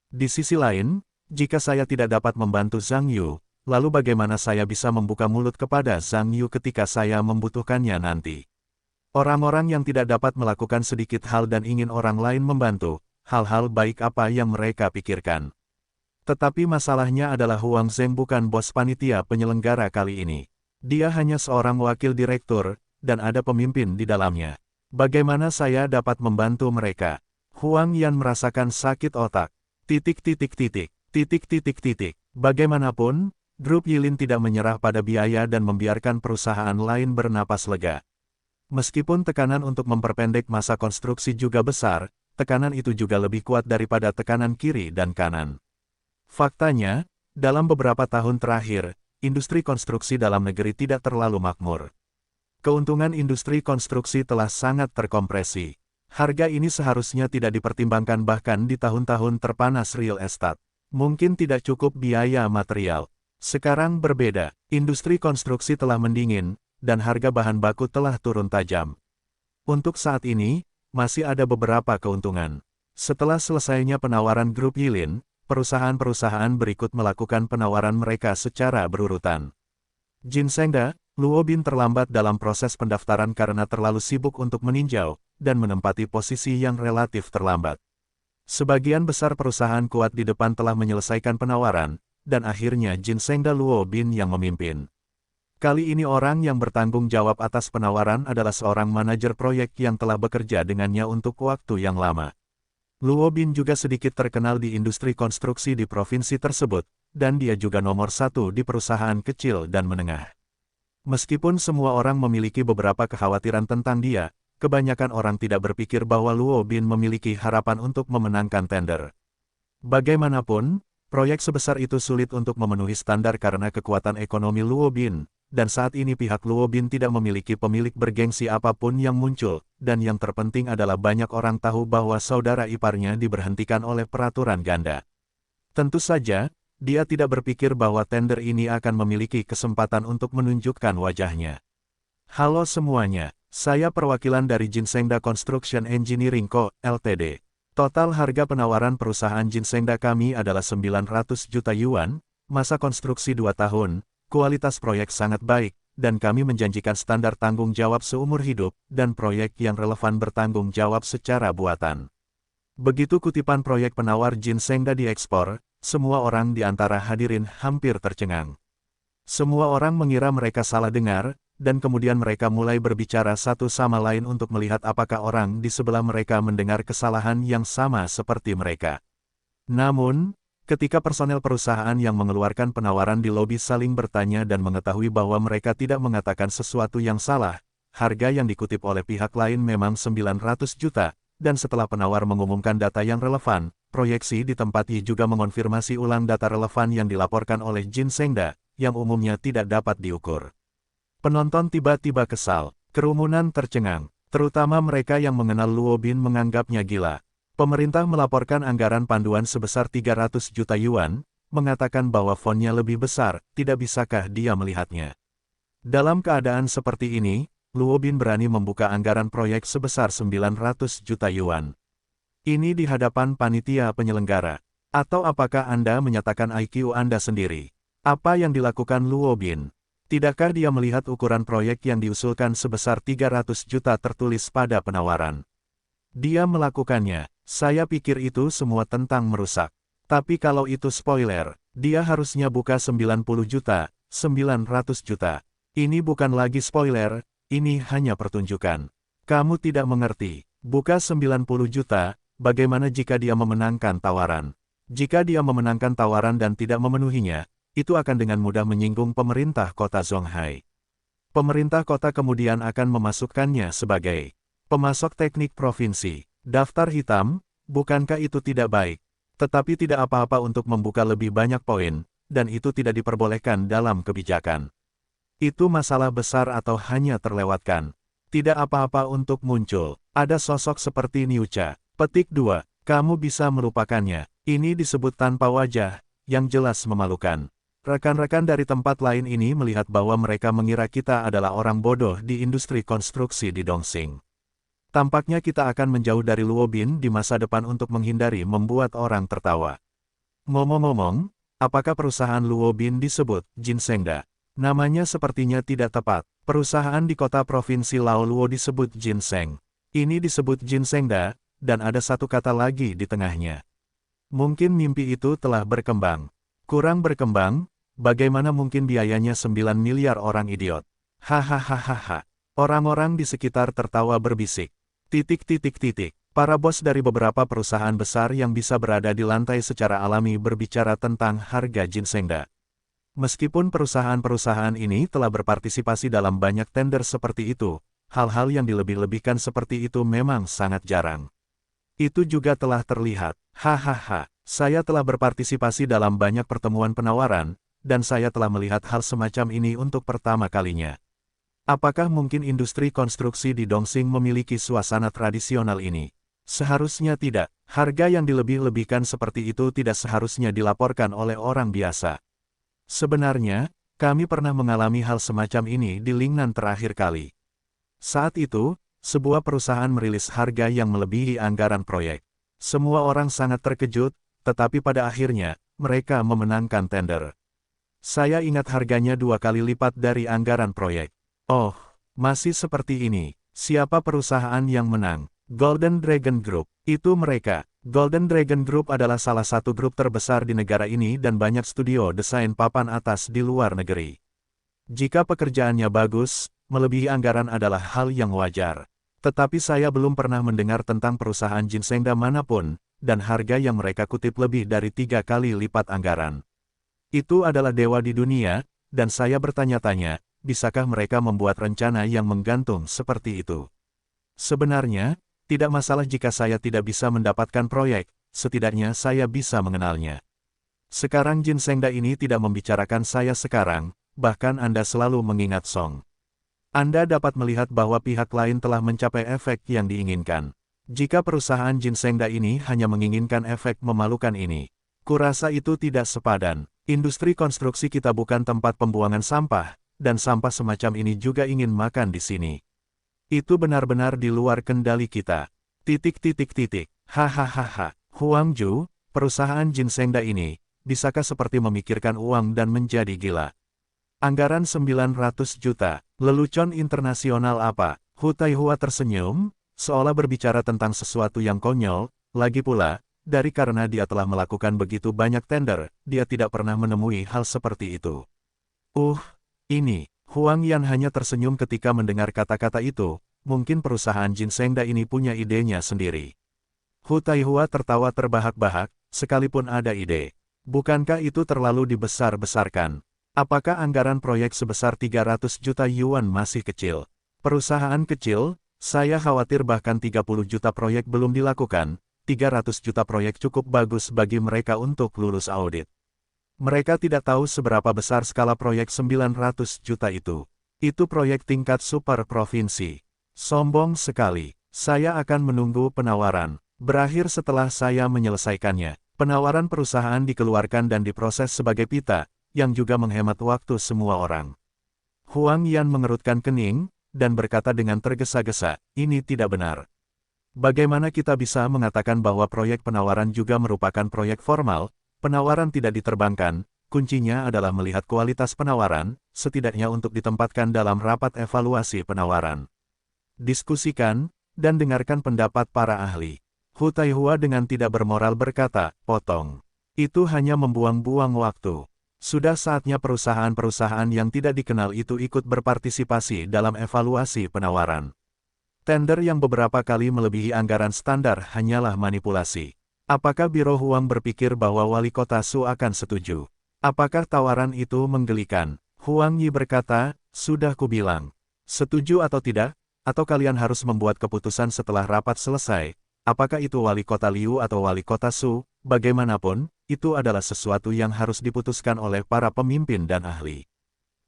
Di sisi lain, jika saya tidak dapat membantu Zhang Yu, lalu bagaimana saya bisa membuka mulut kepada Zhang Yu ketika saya membutuhkannya nanti? Orang-orang yang tidak dapat melakukan sedikit hal dan ingin orang lain membantu, hal-hal baik apa yang mereka pikirkan. Tetapi masalahnya adalah Huang Zheng bukan bos panitia penyelenggara kali ini. Dia hanya seorang wakil direktur, dan ada pemimpin di dalamnya. Bagaimana saya dapat membantu mereka? Huang Yan merasakan sakit otak. Bagaimanapun, Grup Yilin tidak menyerah pada biaya dan membiarkan perusahaan lain bernapas lega. Meskipun tekanan untuk memperpendek masa konstruksi juga besar, tekanan itu juga lebih kuat daripada tekanan kiri dan kanan. Faktanya, dalam beberapa tahun terakhir, industri konstruksi dalam negeri tidak terlalu makmur. Keuntungan industri konstruksi telah sangat terkompresi. Harga ini seharusnya tidak dipertimbangkan bahkan di tahun-tahun terpanas real estate. Mungkin tidak cukup biaya material. Sekarang berbeda, industri konstruksi telah mendingin, dan harga bahan baku telah turun tajam. Untuk saat ini, masih ada beberapa keuntungan. Setelah selesainya penawaran Grup Yilin, perusahaan-perusahaan berikut melakukan penawaran mereka secara berurutan. Jin Sengda, Luobin terlambat dalam proses pendaftaran karena terlalu sibuk untuk meninjau, dan menempati posisi yang relatif terlambat. Sebagian besar perusahaan kuat di depan telah menyelesaikan penawaran, dan akhirnya Jin Sengda Luobin yang memimpin. Kali ini orang yang bertanggung jawab atas penawaran adalah seorang manajer proyek yang telah bekerja dengannya untuk waktu yang lama. Luo Bin juga sedikit terkenal di industri konstruksi di provinsi tersebut, dan dia juga nomor satu di perusahaan kecil dan menengah. Meskipun semua orang memiliki beberapa kekhawatiran tentang dia, kebanyakan orang tidak berpikir bahwa Luo Bin memiliki harapan untuk memenangkan tender. Bagaimanapun, proyek sebesar itu sulit untuk memenuhi standar karena kekuatan ekonomi Luo Bin, dan saat ini pihak Luo Bin tidak memiliki pemilik bergengsi apapun yang muncul, dan yang terpenting adalah banyak orang tahu bahwa saudara iparnya diberhentikan oleh peraturan ganda. Tentu saja, dia tidak berpikir bahwa tender ini akan memiliki kesempatan untuk menunjukkan wajahnya. Halo semuanya, saya perwakilan dari Jinsengda Construction Engineering Co., Ltd. Total harga penawaran perusahaan Jinsengda kami adalah 900 juta yuan, masa konstruksi 2 tahun, kualitas proyek sangat baik, dan kami menjanjikan standar tanggung jawab seumur hidup, dan proyek yang relevan bertanggung jawab secara buatan. Begitu kutipan proyek penawar Jinsengda diekspor, semua orang di antara hadirin hampir tercengang. Semua orang mengira mereka salah dengar, dan kemudian mereka mulai berbicara satu sama lain untuk melihat apakah orang di sebelah mereka mendengar kesalahan yang sama seperti mereka. Namun, ketika personel perusahaan yang mengeluarkan penawaran di lobi saling bertanya dan mengetahui bahwa mereka tidak mengatakan sesuatu yang salah, harga yang dikutip oleh pihak lain memang 900 juta, dan setelah penawar mengumumkan data yang relevan, proyeksi di tempat I juga mengonfirmasi ulang data relevan yang dilaporkan oleh Jinsengda, yang umumnya tidak dapat diukur. Penonton tiba-tiba kesal, kerumunan tercengang, terutama mereka yang mengenal Luo Bin menganggapnya gila. Pemerintah melaporkan anggaran panduan sebesar 300 juta yuan, mengatakan bahwa fonnya lebih besar, tidak bisakah dia melihatnya. Dalam keadaan seperti ini, Luo Bin berani membuka anggaran proyek sebesar 900 juta yuan. Ini di hadapan panitia penyelenggara. Atau apakah Anda menyatakan IQ Anda sendiri? Apa yang dilakukan Luo Bin? Tidakkah dia melihat ukuran proyek yang diusulkan sebesar 300 juta tertulis pada penawaran? Dia melakukannya. Saya pikir itu semua tentang merusak. Tapi kalau itu spoiler, dia harusnya buka 90 juta, 900 juta. Ini bukan lagi spoiler, ini hanya pertunjukan. Kamu tidak mengerti. Buka 90 juta, bagaimana jika dia memenangkan tawaran? Jika dia memenangkan tawaran dan tidak memenuhinya, itu akan dengan mudah menyinggung pemerintah kota Zhonghai. Pemerintah kota kemudian akan memasukkannya sebagai pemasok teknik provinsi. Daftar hitam, bukankah itu tidak baik? Tetapi tidak apa-apa untuk membuka lebih banyak poin, dan itu tidak diperbolehkan dalam kebijakan. Itu masalah besar atau hanya terlewatkan? Tidak apa-apa untuk muncul. Ada sosok seperti Niucha. Petik 2. Kamu bisa melupakannya. Ini disebut tanpa wajah, yang jelas memalukan. Rekan-rekan dari tempat lain ini melihat bahwa mereka mengira kita adalah orang bodoh di industri konstruksi di Dongxing. Tampaknya kita akan menjauh dari Luo Bin di masa depan untuk menghindari membuat orang tertawa. Ngomong-ngomong, apakah perusahaan Luo Bin disebut Jinsengda? Namanya sepertinya tidak tepat. Perusahaan di kota provinsi Lao Luo disebut Jinseng. Ini disebut Jinsengda, dan ada satu kata lagi di tengahnya. Mungkin mimpi itu telah berkembang. Kurang berkembang, bagaimana mungkin biayanya 9 miliar orang idiot? Hahaha. Orang-orang di sekitar tertawa berbisik. Para bos dari beberapa perusahaan besar yang bisa berada di lantai secara alami berbicara tentang harga Jinsengda. Meskipun perusahaan-perusahaan ini telah berpartisipasi dalam banyak tender seperti itu, hal-hal yang dilebih-lebihkan seperti itu memang sangat jarang. Itu juga telah terlihat. Hahaha, saya telah berpartisipasi dalam banyak pertemuan penawaran, dan saya telah melihat hal semacam ini untuk pertama kalinya. Apakah mungkin industri konstruksi di Dongxing memiliki suasana tradisional ini? Seharusnya tidak. Harga yang dilebih-lebihkan seperti itu tidak seharusnya dilaporkan oleh orang biasa. Sebenarnya, kami pernah mengalami hal semacam ini di Lingnan terakhir kali. Saat itu, sebuah perusahaan merilis harga yang melebihi anggaran proyek. Semua orang sangat terkejut, tetapi pada akhirnya, mereka memenangkan tender. Saya ingat harganya 2 kali lipat dari anggaran proyek. Oh, masih seperti ini. Siapa perusahaan yang menang? Golden Dragon Group. Itu mereka. Golden Dragon Group adalah salah satu grup terbesar di negara ini dan banyak studio desain papan atas di luar negeri. Jika pekerjaannya bagus, melebihi anggaran adalah hal yang wajar. Tetapi saya belum pernah mendengar tentang perusahaan Jinsengda manapun, dan harga yang mereka kutip lebih dari 3 kali lipat anggaran. Itu adalah dewa di dunia, dan saya bertanya-tanya, bisakah mereka membuat rencana yang menggantung seperti itu? Sebenarnya, tidak masalah jika saya tidak bisa mendapatkan proyek, setidaknya saya bisa mengenalnya. Sekarang Jin Sengda ini tidak membicarakan saya sekarang, bahkan Anda selalu mengingat Song. Anda dapat melihat bahwa pihak lain telah mencapai efek yang diinginkan. Jika perusahaan Jin Sengda ini hanya menginginkan efek memalukan ini, kurasa itu tidak sepadan. Industri konstruksi kita bukan tempat pembuangan sampah, dan sampah semacam ini juga ingin makan di sini. Itu benar-benar di luar kendali kita. Hahaha. Huang Ju, perusahaan Jin Sengda ini, bisakah seperti memikirkan uang dan menjadi gila? Anggaran 900 juta, lelucon internasional apa? Hu Taihua tersenyum, seolah berbicara tentang sesuatu yang konyol, lagi pula, dari karena dia telah melakukan begitu banyak tender, dia tidak pernah menemui hal seperti itu. Ini, Huang Yan hanya tersenyum ketika mendengar kata-kata itu, mungkin perusahaan Jin Sengda ini punya idenya sendiri. Hu Taihua tertawa terbahak-bahak, sekalipun ada ide. Bukankah itu terlalu dibesar-besarkan? Apakah anggaran proyek sebesar 300 juta yuan masih kecil? Perusahaan kecil? Saya khawatir bahkan 30 juta proyek belum dilakukan, 300 juta proyek cukup bagus bagi mereka untuk lulus audit. Mereka tidak tahu seberapa besar skala proyek 900 juta itu. Itu proyek tingkat super provinsi. Sombong sekali. Saya akan menunggu penawaran. Berakhir setelah saya menyelesaikannya. Penawaran perusahaan dikeluarkan dan diproses sebagai pita, yang juga menghemat waktu semua orang. Huang Yan mengerutkan kening, dan berkata dengan tergesa-gesa, ini tidak benar. Bagaimana kita bisa mengatakan bahwa proyek penawaran juga merupakan proyek formal, penawaran tidak diterbangkan, kuncinya adalah melihat kualitas penawaran, setidaknya untuk ditempatkan dalam rapat evaluasi penawaran. Diskusikan, dan dengarkan pendapat para ahli. Hu Taihua dengan tidak bermoral berkata, potong. Itu hanya membuang-buang waktu. Sudah saatnya perusahaan-perusahaan yang tidak dikenal itu ikut berpartisipasi dalam evaluasi penawaran. Tender yang beberapa kali melebihi anggaran standar hanyalah manipulasi. Apakah Biro Huang berpikir bahwa wali kota Su akan setuju? Apakah tawaran itu menggelikan? Huang Yi berkata, sudah kubilang. Setuju atau tidak, atau kalian harus membuat keputusan setelah rapat selesai. Apakah itu wali kota Liu atau wali kota Su, bagaimanapun, itu adalah sesuatu yang harus diputuskan oleh para pemimpin dan ahli.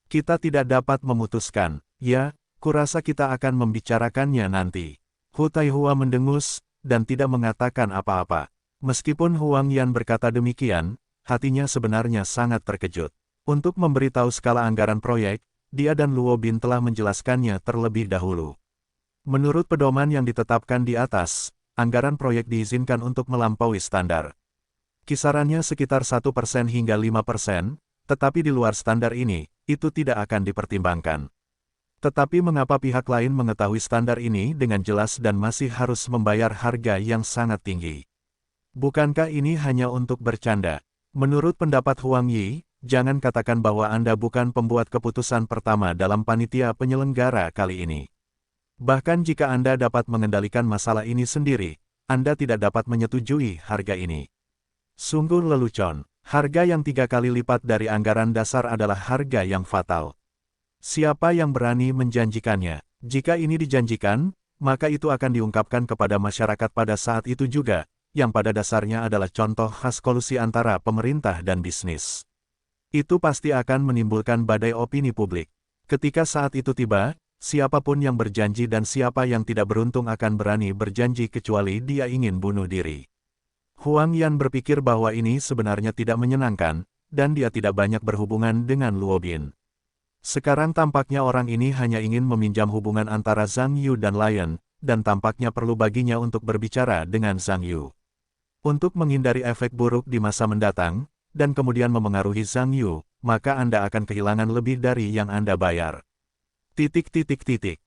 Kita tidak dapat memutuskan, ya, kurasa kita akan membicarakannya nanti. Hu Taihua mendengus, dan tidak mengatakan apa-apa. Meskipun Huang Yan berkata demikian, hatinya sebenarnya sangat terkejut. Untuk memberitahu skala anggaran proyek, dia dan Luo Bin telah menjelaskannya terlebih dahulu. Menurut pedoman yang ditetapkan di atas, anggaran proyek diizinkan untuk melampaui standar. Kisarannya sekitar 1% hingga 5%, tetapi di luar standar ini, itu tidak akan dipertimbangkan. Tetapi mengapa pihak lain mengetahui standar ini dengan jelas dan masih harus membayar harga yang sangat tinggi? Bukankah ini hanya untuk bercanda? Menurut pendapat Huang Yi, jangan katakan bahwa Anda bukan pembuat keputusan pertama dalam panitia penyelenggara kali ini. Bahkan jika Anda dapat mengendalikan masalah ini sendiri, Anda tidak dapat menyetujui harga ini. Sungguh lelucon, harga yang 3 kali lipat dari anggaran dasar adalah harga yang fatal. Siapa yang berani menjanjikannya? Jika ini dijanjikan, maka itu akan diungkapkan kepada masyarakat pada saat itu juga, yang pada dasarnya adalah contoh khas kolusi antara pemerintah dan bisnis. Itu pasti akan menimbulkan badai opini publik. Ketika saat itu tiba, siapapun yang berjanji dan siapa yang tidak beruntung akan berani berjanji kecuali dia ingin bunuh diri. Huang Yan berpikir bahwa ini sebenarnya tidak menyenangkan, dan dia tidak banyak berhubungan dengan Luo Bin. Sekarang tampaknya orang ini hanya ingin meminjam hubungan antara Zhang Yu dan Lion, dan tampaknya perlu baginya untuk berbicara dengan Zhang Yu. Untuk menghindari efek buruk di masa mendatang, dan kemudian memengaruhi Zhang Yu, maka Anda akan kehilangan lebih dari yang Anda bayar.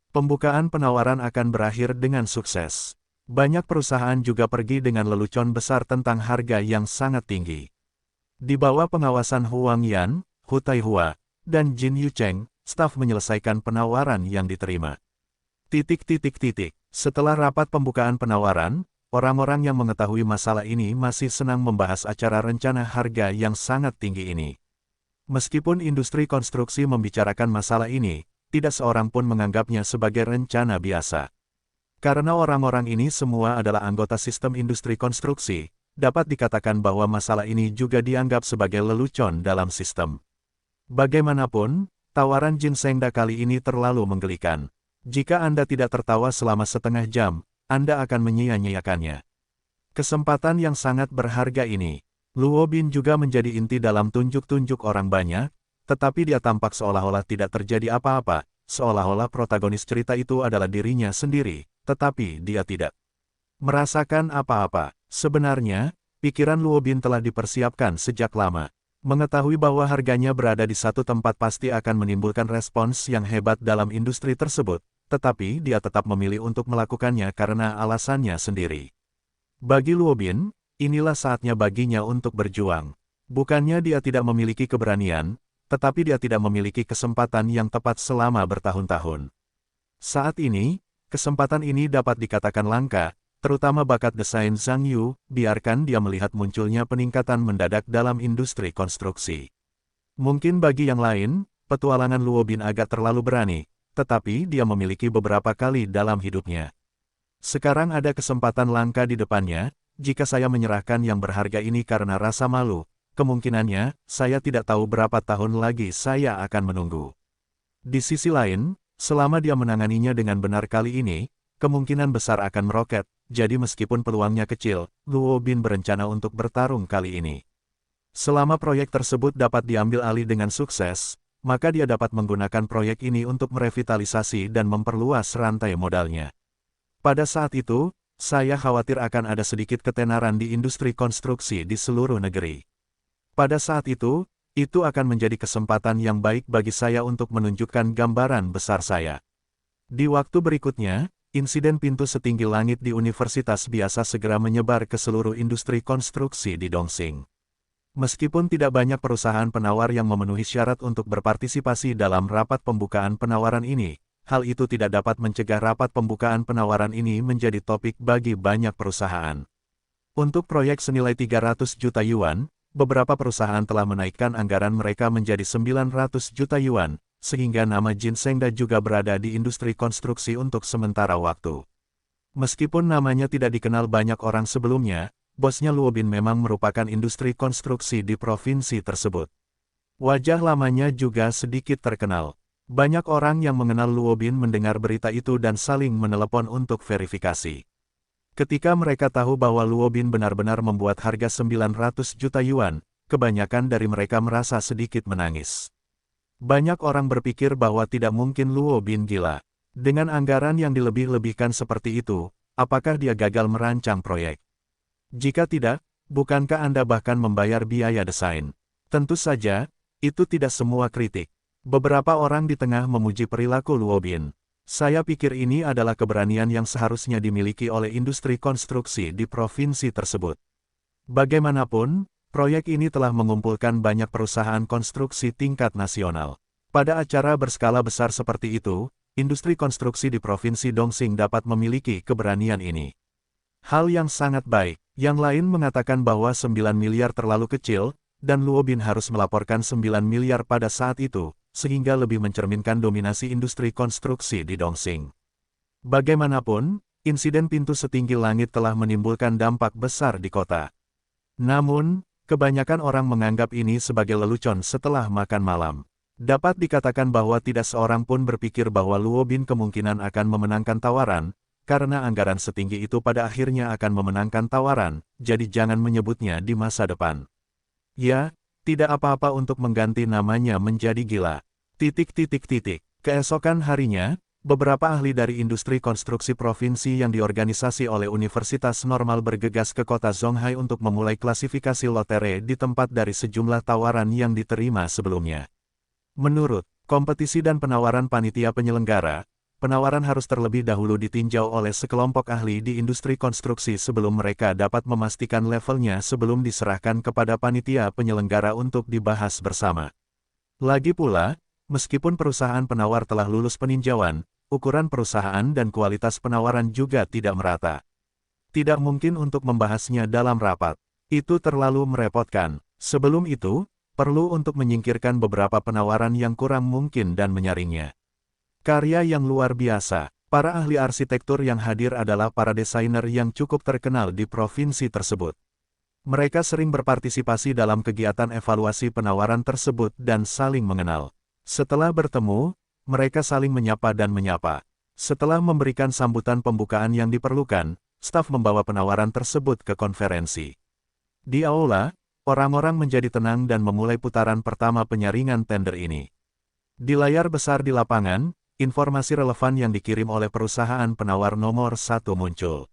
Pembukaan penawaran akan berakhir dengan sukses. Banyak perusahaan juga pergi dengan lelucon besar tentang harga yang sangat tinggi. Di bawah pengawasan Huang Yan, Hu Taihua, dan Jin Yucheng, staf menyelesaikan penawaran yang diterima. Setelah rapat pembukaan penawaran, orang-orang yang mengetahui masalah ini masih senang membahas acara rencana harga yang sangat tinggi ini. Meskipun industri konstruksi membicarakan masalah ini, tidak seorang pun menganggapnya sebagai rencana biasa. Karena orang-orang ini semua adalah anggota sistem industri konstruksi, dapat dikatakan bahwa masalah ini juga dianggap sebagai lelucon dalam sistem. Bagaimanapun, tawaran Jin Sengda kali ini terlalu menggelikan. Jika Anda tidak tertawa selama setengah jam, Anda akan menyia-nyiakannya. Kesempatan yang sangat berharga ini, Luo Bin juga menjadi inti dalam tunjuk-tunjuk orang banyak, tetapi dia tampak seolah-olah tidak terjadi apa-apa, seolah-olah protagonis cerita itu adalah dirinya sendiri, tetapi dia tidak merasakan apa-apa. Sebenarnya, pikiran Luo Bin telah dipersiapkan sejak lama. Mengetahui bahwa harganya berada di satu tempat pasti akan menimbulkan respons yang hebat dalam industri tersebut, tetapi dia tetap memilih untuk melakukannya karena alasannya sendiri. Bagi Luo Bin, inilah saatnya baginya untuk berjuang. Bukannya dia tidak memiliki keberanian, tetapi dia tidak memiliki kesempatan yang tepat selama bertahun-tahun. Saat ini, kesempatan ini dapat dikatakan langka, terutama bakat desain Zhang Yu, biarkan dia melihat munculnya peningkatan mendadak dalam industri konstruksi. Mungkin bagi yang lain, petualangan Luo Bin agak terlalu berani, tetapi dia memiliki beberapa kali dalam hidupnya. Sekarang ada kesempatan langka di depannya, jika saya menyerahkan yang berharga ini karena rasa malu, kemungkinannya, saya tidak tahu berapa tahun lagi saya akan menunggu. Di sisi lain, selama dia menanganinya dengan benar kali ini, kemungkinan besar akan meroket, jadi meskipun peluangnya kecil, Luo Bin berencana untuk bertarung kali ini. Selama proyek tersebut dapat diambil alih dengan sukses, maka dia dapat menggunakan proyek ini untuk merevitalisasi dan memperluas rantai modalnya. Pada saat itu, saya khawatir akan ada sedikit ketenaran di industri konstruksi di seluruh negeri. Pada saat itu akan menjadi kesempatan yang baik bagi saya untuk menunjukkan gambaran besar saya. Di waktu berikutnya, insiden pintu setinggi langit di universitas biasa segera menyebar ke seluruh industri konstruksi di Dongxing. Meskipun tidak banyak perusahaan penawar yang memenuhi syarat untuk berpartisipasi dalam rapat pembukaan penawaran ini, hal itu tidak dapat mencegah rapat pembukaan penawaran ini menjadi topik bagi banyak perusahaan. Untuk proyek senilai 300 juta yuan, beberapa perusahaan telah menaikkan anggaran mereka menjadi 900 juta yuan, sehingga nama Jin Sengda juga berada di industri konstruksi untuk sementara waktu. Meskipun namanya tidak dikenal banyak orang sebelumnya, bosnya Luo Bin memang merupakan industri konstruksi di provinsi tersebut. Wajah lamanya juga sedikit terkenal. Banyak orang yang mengenal Luo Bin mendengar berita itu dan saling menelepon untuk verifikasi. Ketika mereka tahu bahwa Luo Bin benar-benar membuat harga 900 juta yuan, kebanyakan dari mereka merasa sedikit menangis. Banyak orang berpikir bahwa tidak mungkin Luo Bin gila. Dengan anggaran yang dilebih-lebihkan seperti itu, apakah dia gagal merancang proyek? Jika tidak, bukankah Anda bahkan membayar biaya desain? Tentu saja, itu tidak semua kritik. Beberapa orang di tengah memuji perilaku Luo Bin. Saya pikir ini adalah keberanian yang seharusnya dimiliki oleh industri konstruksi di provinsi tersebut. Bagaimanapun, proyek ini telah mengumpulkan banyak perusahaan konstruksi tingkat nasional. Pada acara berskala besar seperti itu, industri konstruksi di Provinsi Dongxing dapat memiliki keberanian ini. Hal yang sangat baik. Yang lain mengatakan bahwa 9 miliar terlalu kecil, dan Luo Bin harus melaporkan 9 miliar pada saat itu, sehingga lebih mencerminkan dominasi industri konstruksi di Dongxing. Bagaimanapun, insiden pintu setinggi langit telah menimbulkan dampak besar di kota. Namun, kebanyakan orang menganggap ini sebagai lelucon setelah makan malam. Dapat dikatakan bahwa tidak seorang pun berpikir bahwa Luo Bin kemungkinan akan memenangkan tawaran, karena anggaran setinggi itu pada akhirnya akan memenangkan tawaran, jadi jangan menyebutnya di masa depan. Ya, tidak apa-apa untuk mengganti namanya menjadi gila. Keesokan harinya, beberapa ahli dari industri konstruksi provinsi yang diorganisasi oleh Universitas Normal bergegas ke kota Zonghai untuk memulai klasifikasi lotre di tempat dari sejumlah tawaran yang diterima sebelumnya. Menurut kompetisi dan penawaran panitia penyelenggara, penawaran harus terlebih dahulu ditinjau oleh sekelompok ahli di industri konstruksi sebelum mereka dapat memastikan levelnya sebelum diserahkan kepada panitia penyelenggara untuk dibahas bersama. Lagi pula, meskipun perusahaan penawar telah lulus peninjauan, ukuran perusahaan dan kualitas penawaran juga tidak merata. Tidak mungkin untuk membahasnya dalam rapat. Itu terlalu merepotkan. Sebelum itu, perlu untuk menyingkirkan beberapa penawaran yang kurang mungkin dan menyaringnya. Karya yang luar biasa. Para ahli arsitektur yang hadir adalah para desainer yang cukup terkenal di provinsi tersebut. Mereka sering berpartisipasi dalam kegiatan evaluasi penawaran tersebut dan saling mengenal. Setelah bertemu, mereka saling menyapa dan menyapa. Setelah memberikan sambutan pembukaan yang diperlukan, staf membawa penawaran tersebut ke konferensi. Di aula, orang-orang menjadi tenang dan memulai putaran pertama penyaringan tender ini. Di layar besar di lapangan, informasi relevan yang dikirim oleh perusahaan penawar nomor 1 muncul.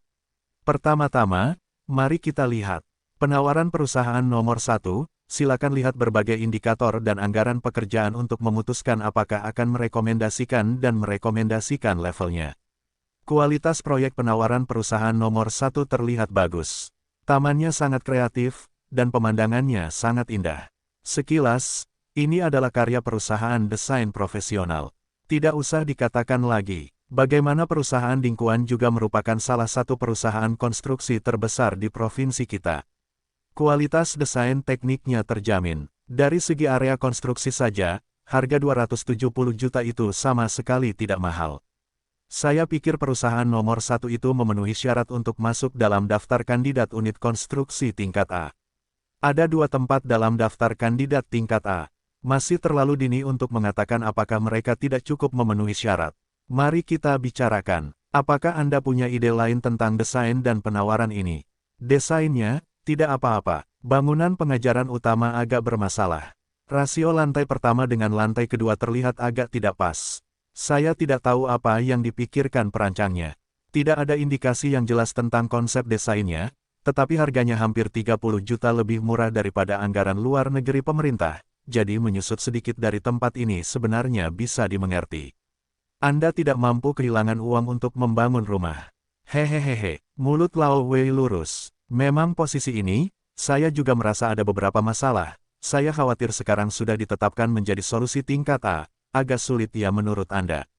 Pertama-tama, mari kita lihat. Penawaran perusahaan nomor 1, silakan lihat berbagai indikator dan anggaran pekerjaan untuk memutuskan apakah akan merekomendasikan dan merekomendasikan levelnya. Kualitas proyek penawaran perusahaan nomor 1 terlihat bagus. Tamannya sangat kreatif, dan pemandangannya sangat indah. Sekilas, ini adalah karya perusahaan desain profesional. Tidak usah dikatakan lagi, bagaimana perusahaan Dingkuan juga merupakan salah satu perusahaan konstruksi terbesar di provinsi kita. Kualitas desain tekniknya terjamin. Dari segi area konstruksi saja, harga 270 juta itu sama sekali tidak mahal. Saya pikir perusahaan nomor 1 itu memenuhi syarat untuk masuk dalam daftar kandidat unit konstruksi tingkat A. Ada 2 tempat dalam daftar kandidat tingkat A. Masih terlalu dini untuk mengatakan apakah mereka tidak cukup memenuhi syarat. Mari kita bicarakan. Apakah Anda punya ide lain tentang desain dan penawaran ini? Desainnya, tidak apa-apa. Bangunan pengajaran utama agak bermasalah. Rasio lantai pertama dengan lantai kedua terlihat agak tidak pas. Saya tidak tahu apa yang dipikirkan perancangnya. Tidak ada indikasi yang jelas tentang konsep desainnya, tetapi harganya hampir 30 juta lebih murah daripada anggaran luar negeri pemerintah, jadi menyusut sedikit dari tempat ini sebenarnya bisa dimengerti. Anda tidak mampu kehilangan uang untuk membangun rumah. Hehehehe, mulut Lao Wei lurus. Memang posisi ini, saya juga merasa ada beberapa masalah. Saya khawatir sekarang sudah ditetapkan menjadi solusi tingkat A. Agak sulit ya menurut Anda.